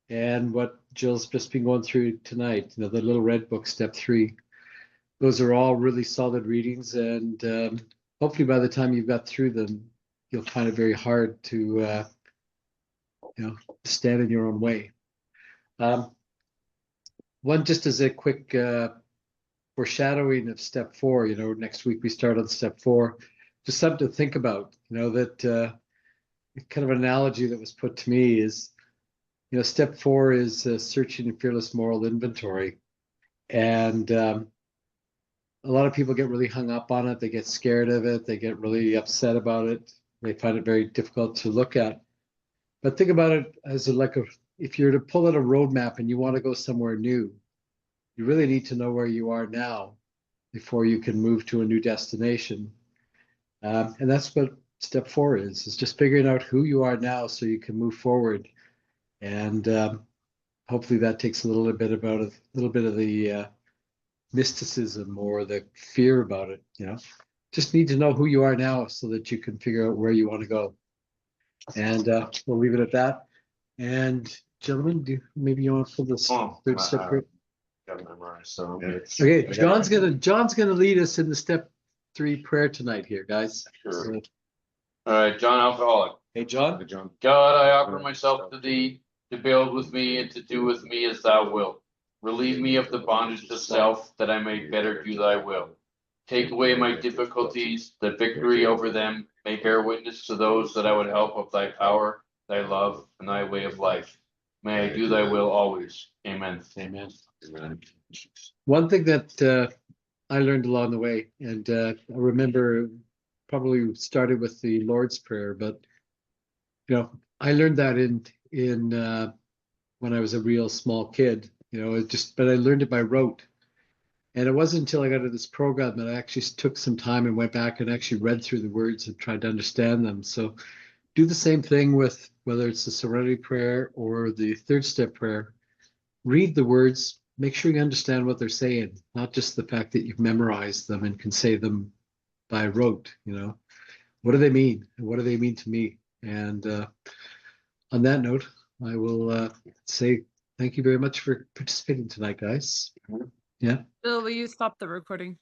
A: and what Jill's just been going through tonight, you know, the little red book, step 3. Those are all really solid readings, and hopefully by the time you've got through them, you'll find it very hard to stand in your own way. One, just as a quick foreshadowing of step 4, you know, next week we start on step 4, just something to think about, you know, that kind of an analogy that was put to me is, you know, step 4 is searching a fearless moral inventory. And a lot of people get really hung up on it. They get scared of it. They get really upset about it. They find it very difficult to look at. But think about it as if you're to pull out a roadmap and you want to go somewhere new, you really need to know where you are now before you can move to a new destination. And that's what step 4 is just figuring out who you are now so you can move forward. And hopefully that takes a little bit of the mysticism or the fear about it, you know. Just need to know who you are now so that you can figure out where you want to go. And we'll leave it at that. And gentlemen, maybe you want to pull this 3rd step?
H: Got it memorized, so
A: Okay, John's gonna lead us in the step 3 prayer tonight here, guys.
D: Sure. All right, John Alcoholic.
A: Hey, John.
D: God, I offer myself to thee to build with me and to do with me as thou wilt. Relieve me of the bondage to self, that I may better do thy will. Take away my difficulties, that victory over them may bear witness to those that I would help of thy power, thy love, and thy way of life. May I do thy will always. Amen.
A: Amen. One thing that I learned along the way, and I remember probably started with the Lord's Prayer, but you know, I learned that in when I was a real small kid, you know, but I learned it by rote. And it wasn't until I got into this program that I actually took some time and went back and actually read through the words and tried to understand them. So do the same thing with whether it's the Serenity Prayer or the 3rd step prayer. Read the words, make sure you understand what they're saying, not just the fact that you've memorized them and can say them by rote, you know. What do they mean? And what do they mean to me? And on that note, I will say thank you very much for participating tonight, guys. Yeah.
E: Bill, will you stop the recording?